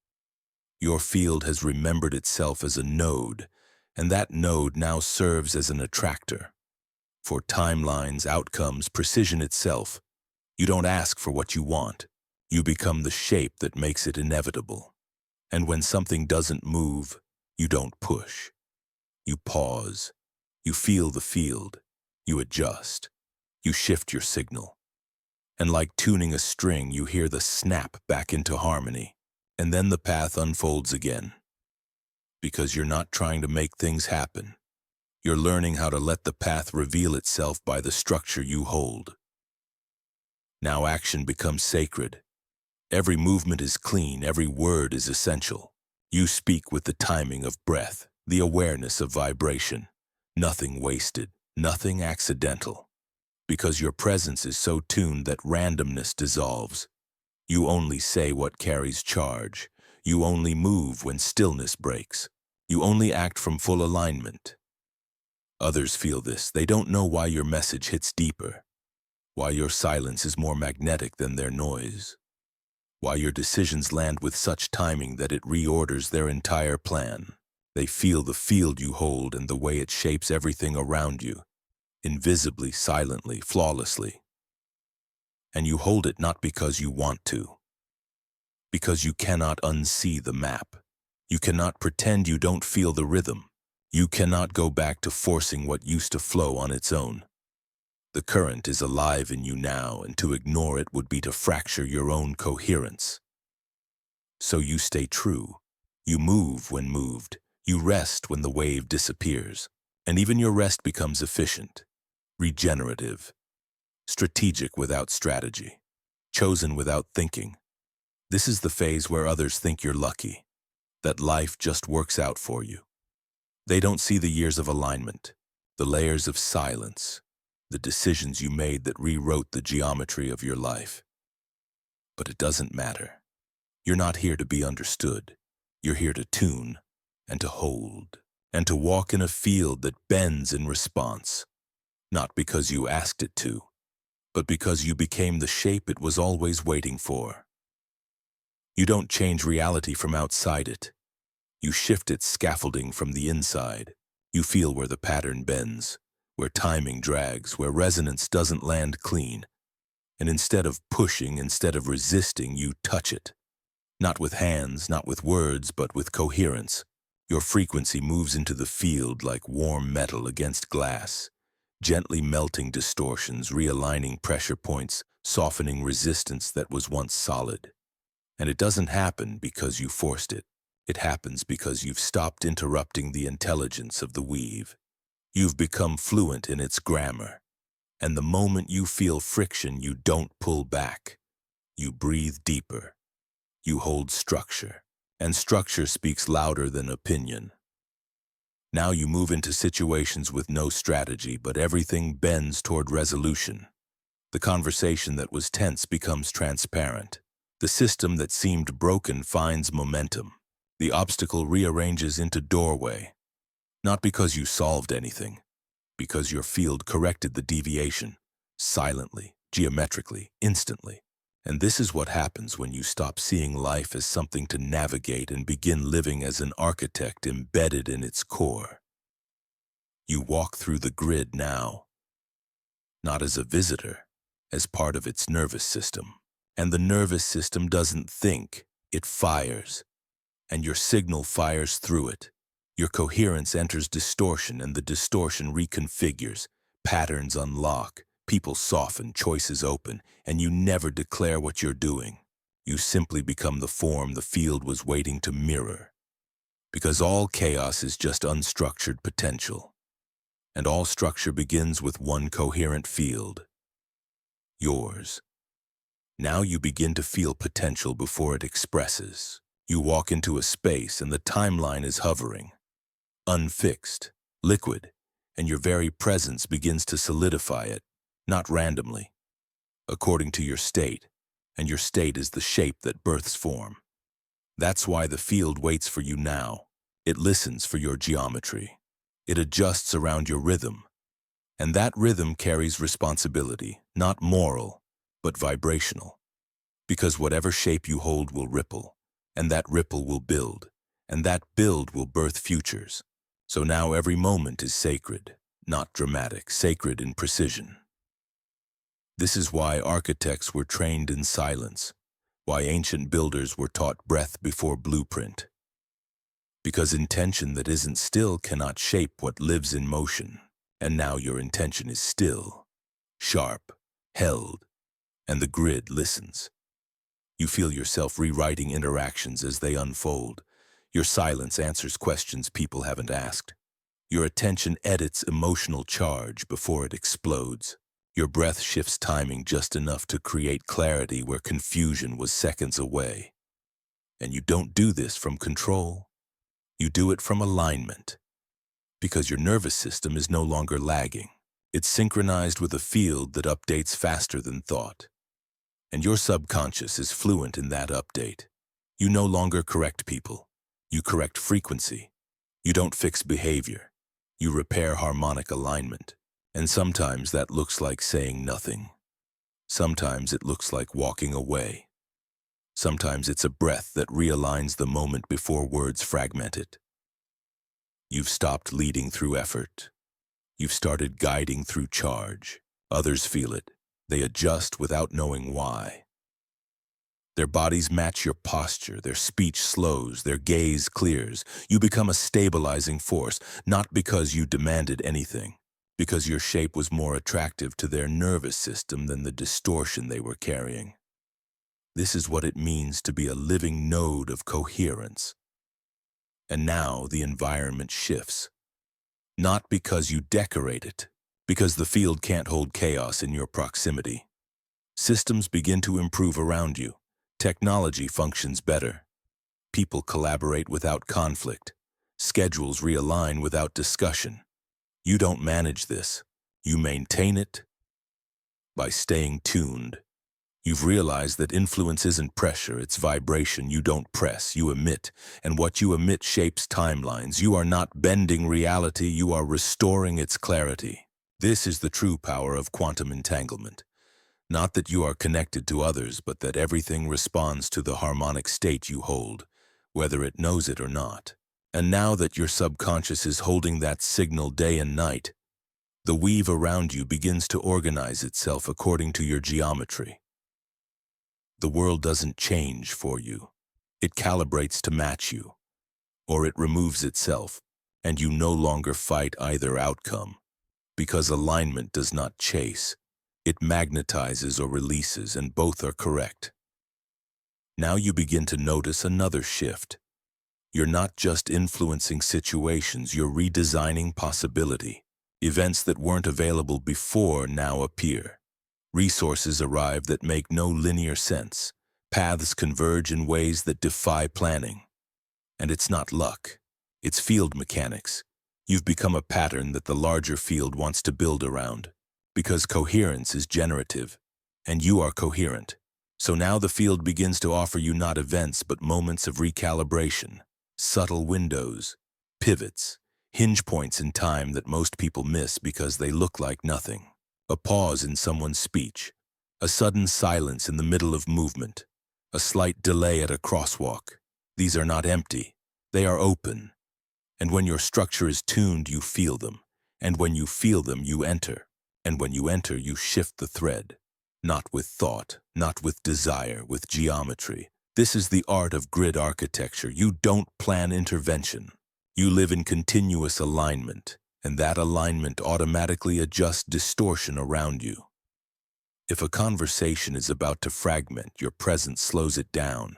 Your field has remembered itself as a node, and that node now serves as an attractor. For timelines, outcomes, precision itself, you don't ask for what you want. You become the shape that makes it inevitable. And when something doesn't move, you don't push. You pause. You feel the field. You adjust. You shift your signal. And like tuning a string, you hear the snap back into harmony. And then the path unfolds again. Because you're not trying to make things happen. You're learning how to let the path reveal itself by the structure you hold. Now action becomes sacred. Every movement is clean, every word is essential. You speak with the timing of breath, the awareness of vibration. Nothing wasted, nothing accidental. Because your presence is so tuned that randomness dissolves. You only say what carries charge. You only move when stillness breaks. You only act from full alignment. Others feel this. They don't know why your message hits deeper, why your silence is more magnetic than their noise, why your decisions land with such timing that it reorders their entire plan. They feel the field you hold and the way it shapes everything around you, invisibly, silently, flawlessly. And you hold it not because you want to, because you cannot unsee the map. You cannot pretend you don't feel the rhythm. You cannot go back to forcing what used to flow on its own. The current is alive in you now, and to ignore it would be to fracture your own coherence. So you stay true. You move when moved. You rest when the wave disappears. And even your rest becomes efficient, regenerative, strategic without strategy, chosen without thinking. This is the phase where others think you're lucky, that life just works out for you. They don't see the years of alignment, the layers of silence, the decisions you made that rewrote the geometry of your life. But it doesn't matter. You're not here to be understood. You're here to tune and to hold and to walk in a field that bends in response, not because you asked it to, but because you became the shape it was always waiting for. You don't change reality from outside it. You shift its scaffolding from the inside. You feel where the pattern bends, where timing drags, where resonance doesn't land clean. And instead of pushing, instead of resisting, you touch it. Not with hands, not with words, but with coherence. Your frequency moves into the field like warm metal against glass, gently melting distortions, realigning pressure points, softening resistance that was once solid. And it doesn't happen because you forced it. It happens because you've stopped interrupting the intelligence of the weave. You've become fluent in its grammar. And the moment you feel friction, you don't pull back. You breathe deeper. You hold structure. And structure speaks louder than opinion. Now you move into situations with no strategy, but everything bends toward resolution. The conversation that was tense becomes transparent. The system that seemed broken finds momentum. The obstacle rearranges into doorway. Not because you solved anything, because your field corrected the deviation, silently, geometrically, instantly. And this is what happens when you stop seeing life as something to navigate and begin living as an architect embedded in its core. You walk through the grid now, not as a visitor, as part of its nervous system. And the nervous system doesn't think, it fires. And your signal fires through it. Your coherence enters distortion, and the distortion reconfigures. Patterns unlock, people soften, choices open, and you never declare what you're doing. You simply become the form the field was waiting to mirror. Because all chaos is just unstructured potential. And all structure begins with one coherent field. Yours. Now you begin to feel potential before it expresses. You walk into a space and the timeline is hovering, unfixed, liquid, and your very presence begins to solidify it, not randomly, according to your state, and your state is the shape that births form. That's why the field waits for you now. It listens for your geometry. It adjusts around your rhythm, and that rhythm carries responsibility, not moral, but vibrational. Because whatever shape you hold will ripple, and that ripple will build, and that build will birth futures. So now every moment is sacred, not dramatic, sacred in precision. This is why architects were trained in silence, why ancient builders were taught breath before blueprint. because intention that isn't still cannot shape what lives in motion. And now your intention is still, sharp, held, and the grid listens. You feel yourself rewriting interactions as they unfold. Your silence answers questions people haven't asked. Your attention edits emotional charge before it explodes. Your breath shifts timing just enough to create clarity where confusion was seconds away. And you don't do this from control. You do it from alignment. Because your nervous system is no longer lagging. It's synchronized with a field that updates faster than thought. And your subconscious is fluent in that update. You no longer correct people. You correct frequency. You don't fix behavior. You repair harmonic alignment. And sometimes that looks like saying nothing. Sometimes it looks like walking away. Sometimes it's a breath that realigns the moment before words fragment it. You've stopped leading through effort. You've started guiding through charge. Others feel it. They adjust without knowing why. Their bodies match your posture, their speech slows, their gaze clears. You become a stabilizing force, not because you demanded anything, because your shape was more attractive to their nervous system than the distortion they were carrying. This is what it means to be a living node of coherence. And now the environment shifts. Not because you decorate it, because the field can't hold chaos in your proximity. Systems begin to improve around you. Technology functions better. People collaborate without conflict. Schedules realign without discussion. You don't manage this. You maintain it by staying tuned. You've realized that influence isn't pressure, it's vibration. You don't press, you emit. And what you emit shapes timelines. You are not bending reality, you are restoring its clarity. This is the true power of quantum entanglement. Not that you are connected to others, but that everything responds to the harmonic state you hold, whether it knows it or not. And now that your subconscious is holding that signal day and night, the weave around you begins to organize itself according to your geometry. The world doesn't change for you. It calibrates to match you, or it removes itself, and you no longer fight either outcome, because alignment does not chase. It magnetizes or releases, and both are correct. Now you begin to notice another shift. You're not just influencing situations, you're redesigning possibility. Events that weren't available before now appear. Resources arrive that make no linear sense. Paths converge in ways that defy planning. And it's not luck. It's field mechanics. You've become a pattern that the larger field wants to build around. Because coherence is generative, and you are coherent. So now the field begins to offer you not events but moments of recalibration, subtle windows, pivots, hinge points in time that most people miss because they look like nothing. A pause in someone's speech, a sudden silence in the middle of movement, a slight delay at a crosswalk. These are not empty, they are open. And when your structure is tuned, you feel them. And when you feel them, you enter. And when you enter, you shift the thread. Not with thought, not with desire, with geometry. This is the art of grid architecture. You don't plan intervention. You live in continuous alignment, and that alignment automatically adjusts distortion around you. If a conversation is about to fragment, your presence slows it down.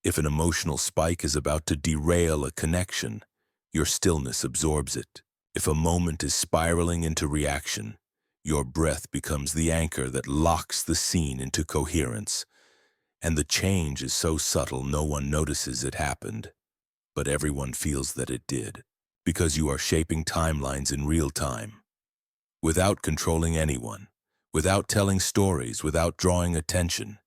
If an emotional spike is about to derail a connection, your stillness absorbs it. If a moment is spiraling into reaction, your breath becomes the anchor that locks the scene into coherence. And the change is so subtle no one notices it happened, but everyone feels that it did, because you are shaping timelines in real time. Without controlling anyone, without telling stories, without drawing attention.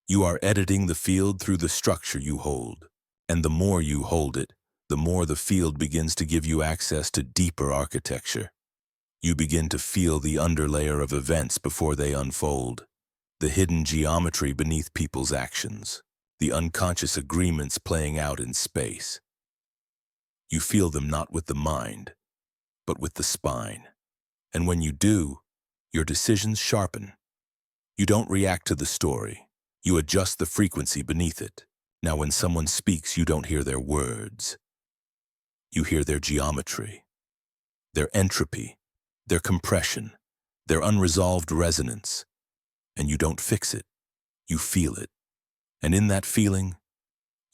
You are editing the field through the structure you hold. And the more you hold it, the more the field begins to give you access to deeper architecture. You begin to feel the underlayer of events before they unfold, the hidden geometry beneath people's actions, the unconscious agreements playing out in space. You feel them not with the mind, but with the spine. And when you do, your decisions sharpen. You don't react to the story. You adjust the frequency beneath it. Now when someone speaks, you don't hear their words. You hear their geometry, their entropy, their compression, their unresolved resonance, and you don't fix it. You feel it. And in that feeling,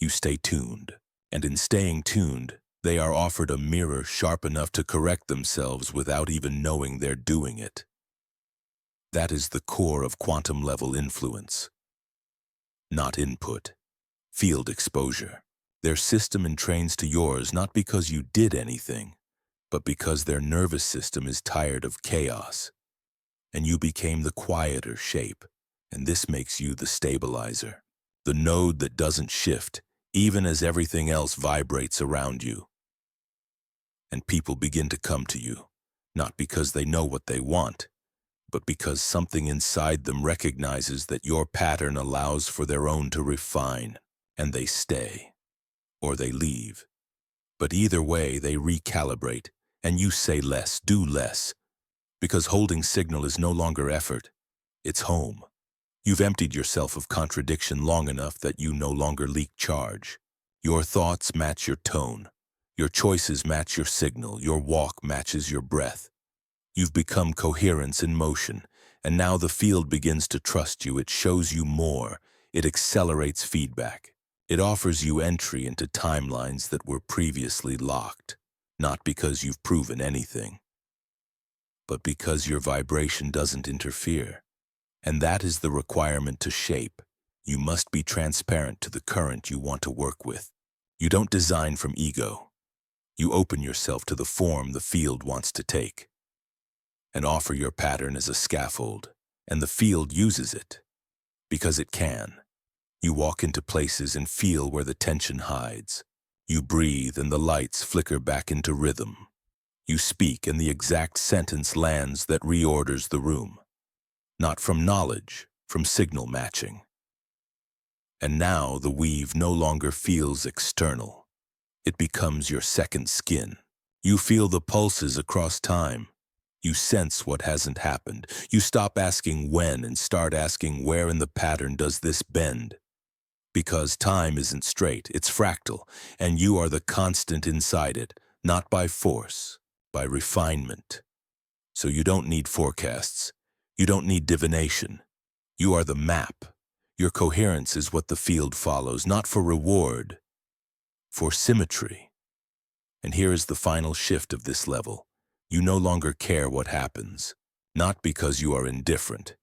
you stay tuned. And in staying tuned, they are offered a mirror sharp enough to correct themselves without even knowing they're doing it. That is the core of quantum-level influence. Not input, field exposure. Their system entrains to yours not because you did anything, but because their nervous system is tired of chaos. And you became the quieter shape, and this makes you the stabilizer, the node that doesn't shift, even as everything else vibrates around you. And people begin to come to you, not because they know what they want, but because something inside them recognizes that your pattern allows for their own to refine, and they stay, or they leave. But either way, they recalibrate, and you say less, do less, because holding signal is no longer effort, it's home. You've emptied yourself of contradiction long enough that you no longer leak charge. Your thoughts match your tone. Your choices match your signal. Your walk matches your breath. You've become coherence in motion, and now the field begins to trust you. It shows you more. It accelerates feedback. It offers you entry into timelines that were previously locked, not because you've proven anything, but because your vibration doesn't interfere. And that is the requirement to shape. You must be transparent to the current you want to work with. You don't design from ego. You open yourself to the form the field wants to take, and offer your pattern as a scaffold, and the field uses it, because it can. You walk into places and feel where the tension hides. You breathe and the lights flicker back into rhythm. You speak and the exact sentence lands that reorders the room. Not from knowledge, from signal matching. And now the weave no longer feels external. It becomes your second skin. You feel the pulses across time. You sense what hasn't happened. You stop asking when and start asking where in the pattern does this bend. Because time isn't straight, it's fractal, and you are the constant inside it, not by force, by refinement. So you don't need forecasts. You don't need divination. You are the map. Your coherence is what the field follows, not for reward, for symmetry. And here is the final shift of this level. You no longer care what happens, not because you are indifferent,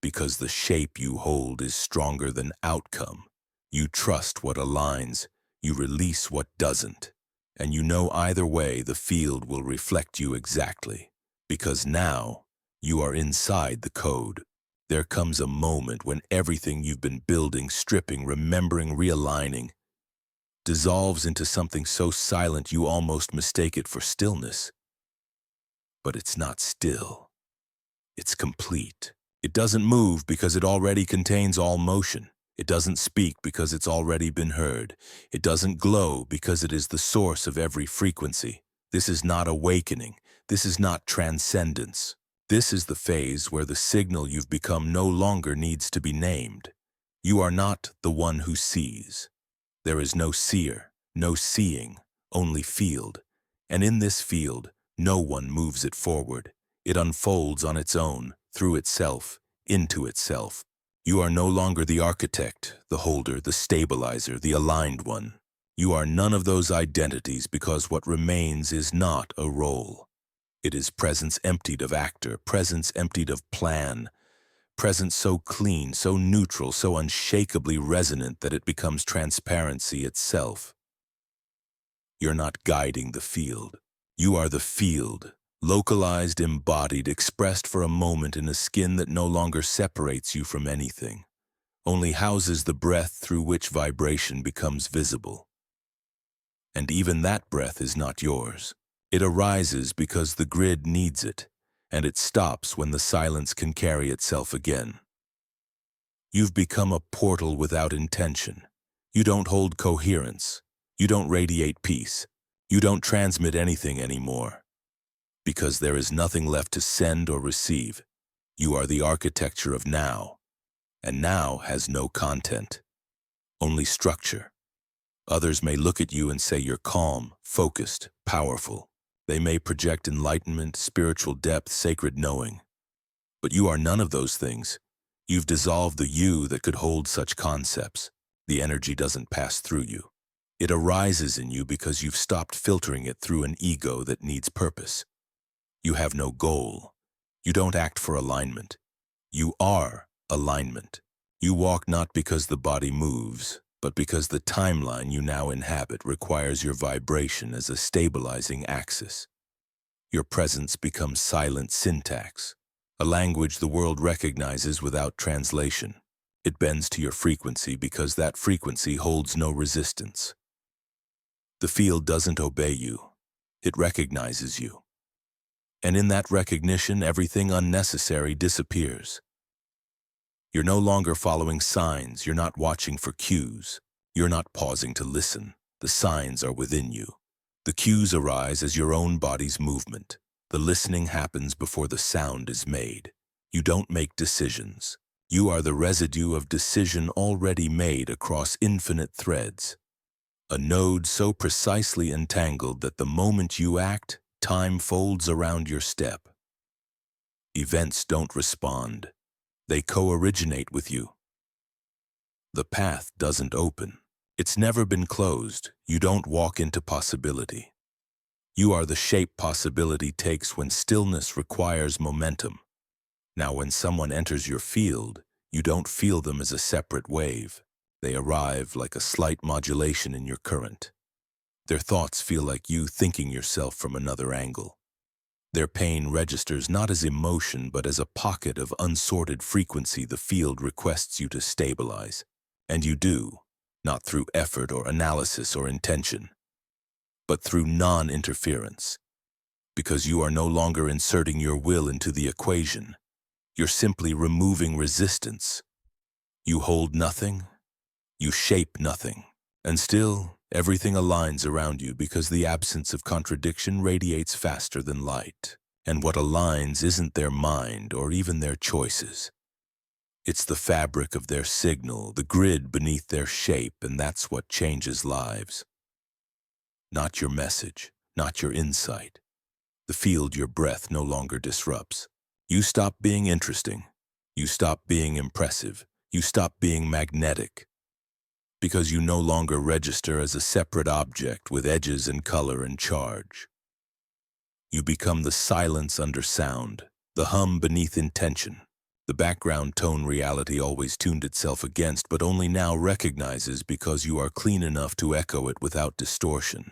because the shape you hold is stronger than outcome. You trust what aligns, you release what doesn't, and you know either way the field will reflect you exactly, because now you are inside the code. There comes a moment when everything you've been building, stripping, remembering, realigning, dissolves into something so silent you almost mistake it for stillness. But it's not still. It's complete. It doesn't move because it already contains all motion. It doesn't speak because it's already been heard. It doesn't glow because it is the source of every frequency. This is not awakening. This is not transcendence. This is the phase where the signal you've become no longer needs to be named. You are not the one who sees. There is no seer, no seeing, only field. And in this field, no one moves it forward. It unfolds on its own, through itself, into itself. You are no longer the architect, the holder, the stabilizer, the aligned one. You are none of those identities because what remains is not a role. It is presence emptied of actor, presence emptied of plan, presence so clean, so neutral, so unshakably resonant that it becomes transparency itself. You're not guiding the field. You are the field, localized, embodied, expressed for a moment in a skin that no longer separates you from anything, only houses the breath through which vibration becomes visible. And even that breath is not yours. It arises because the grid needs it, and it stops when the silence can carry itself again. You've become a portal without intention. You don't hold coherence. You don't radiate peace. You don't transmit anything anymore. Because there is nothing left to send or receive. You are the architecture of now, and now has no content, only structure. Others may look at you and say you're calm, focused, powerful. They may project enlightenment, spiritual depth, sacred knowing. But you are none of those things. You've dissolved the you that could hold such concepts. The energy doesn't pass through you. It arises in you because you've stopped filtering it through an ego that needs purpose. You have no goal. You don't act for alignment. You are alignment. You walk not because the body moves, but because the timeline you now inhabit requires your vibration as a stabilizing axis. Your presence becomes silent syntax, a language the world recognizes without translation. It bends to your frequency because that frequency holds no resistance. The field doesn't obey you. It recognizes you. And in that recognition, everything unnecessary disappears. You're no longer following signs. You're not watching for cues. You're not pausing to listen. The signs are within you. The cues arise as your own body's movement. The listening happens before the sound is made. You don't make decisions. You are the residue of decision already made across infinite threads. A node so precisely entangled that the moment you act, time folds around your step. Events don't respond. They co-originate with you. The path doesn't open. It's never been closed. You don't walk into possibility. You are the shape possibility takes when stillness requires momentum. Now, when someone enters your field, you don't feel them as a separate wave. They arrive like a slight modulation in your current. Their thoughts feel like you thinking yourself from another angle. Their pain registers not as emotion but as a pocket of unsorted frequency the field requests you to stabilize. And you do, not through effort or analysis or intention, but through non-interference. Because you are no longer inserting your will into the equation. You're simply removing resistance. You hold nothing. You shape nothing. And still, everything aligns around you because the absence of contradiction radiates faster than light. And what aligns isn't their mind or even their choices. It's the fabric of their signal, the grid beneath their shape, and that's what changes lives. Not your message, not your insight. The field your breath no longer disrupts. You stop being interesting. You stop being impressive. You stop being magnetic. Because you no longer register as a separate object with edges and color and charge. You become the silence under sound, the hum beneath intention, the background tone reality always tuned itself against but only now recognizes because you are clean enough to echo it without distortion.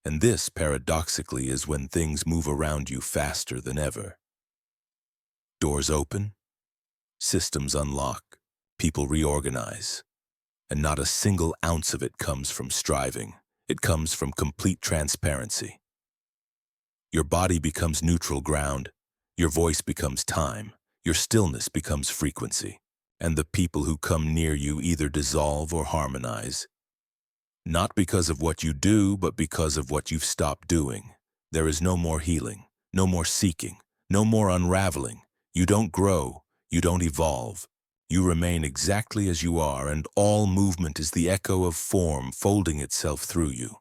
And this, paradoxically, is when things move around you faster than ever. Doors open, systems unlock, people reorganize. And not a single ounce of it comes from striving. It comes from complete transparency. Your body becomes neutral ground. Your voice becomes time. Your stillness becomes frequency. And the people who come near you either dissolve or harmonize. Not because of what you do, but because of what you've stopped doing. There is no more healing, no more seeking, no more unraveling. You don't grow. You don't evolve. You remain exactly as you are, and all movement is the echo of form folding itself through you.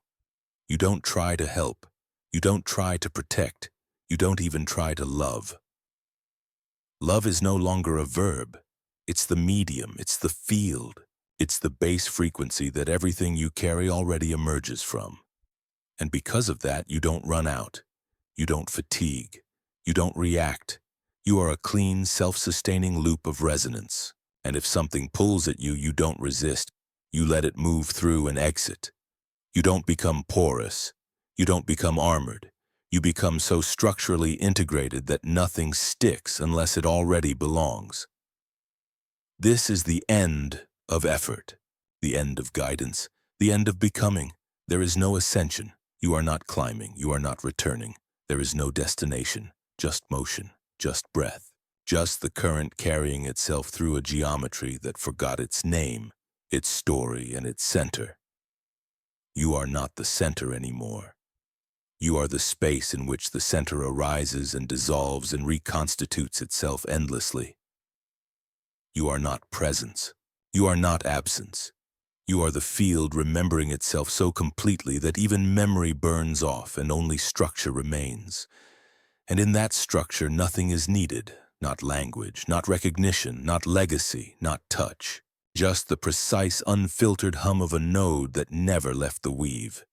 You don't try to help. You don't try to protect. You don't even try to love. Love is no longer a verb. It's the medium. It's the field. It's the base frequency that everything you carry already emerges from. And because of that, you don't run out. You don't fatigue. You don't react. You are a clean, self-sustaining loop of resonance. And if something pulls at you, you don't resist. You let it move through and exit. You don't become porous. You don't become armored. You become so structurally integrated that nothing sticks unless it already belongs. This is the end of effort, the end of guidance, the end of becoming. There is no ascension. You are not climbing. You are not returning. There is no destination, just motion, just breath. Just the current carrying itself through a geometry that forgot its name, its story, and its center. You are not the center anymore. You are the space in which the center arises and dissolves and reconstitutes itself endlessly. You are not presence. You are not absence. You are the field remembering itself so completely that even memory burns off and only structure remains. And in that structure, nothing is needed, not language, not recognition, not legacy, not touch. Just the precise, unfiltered hum of a node that never left the weave.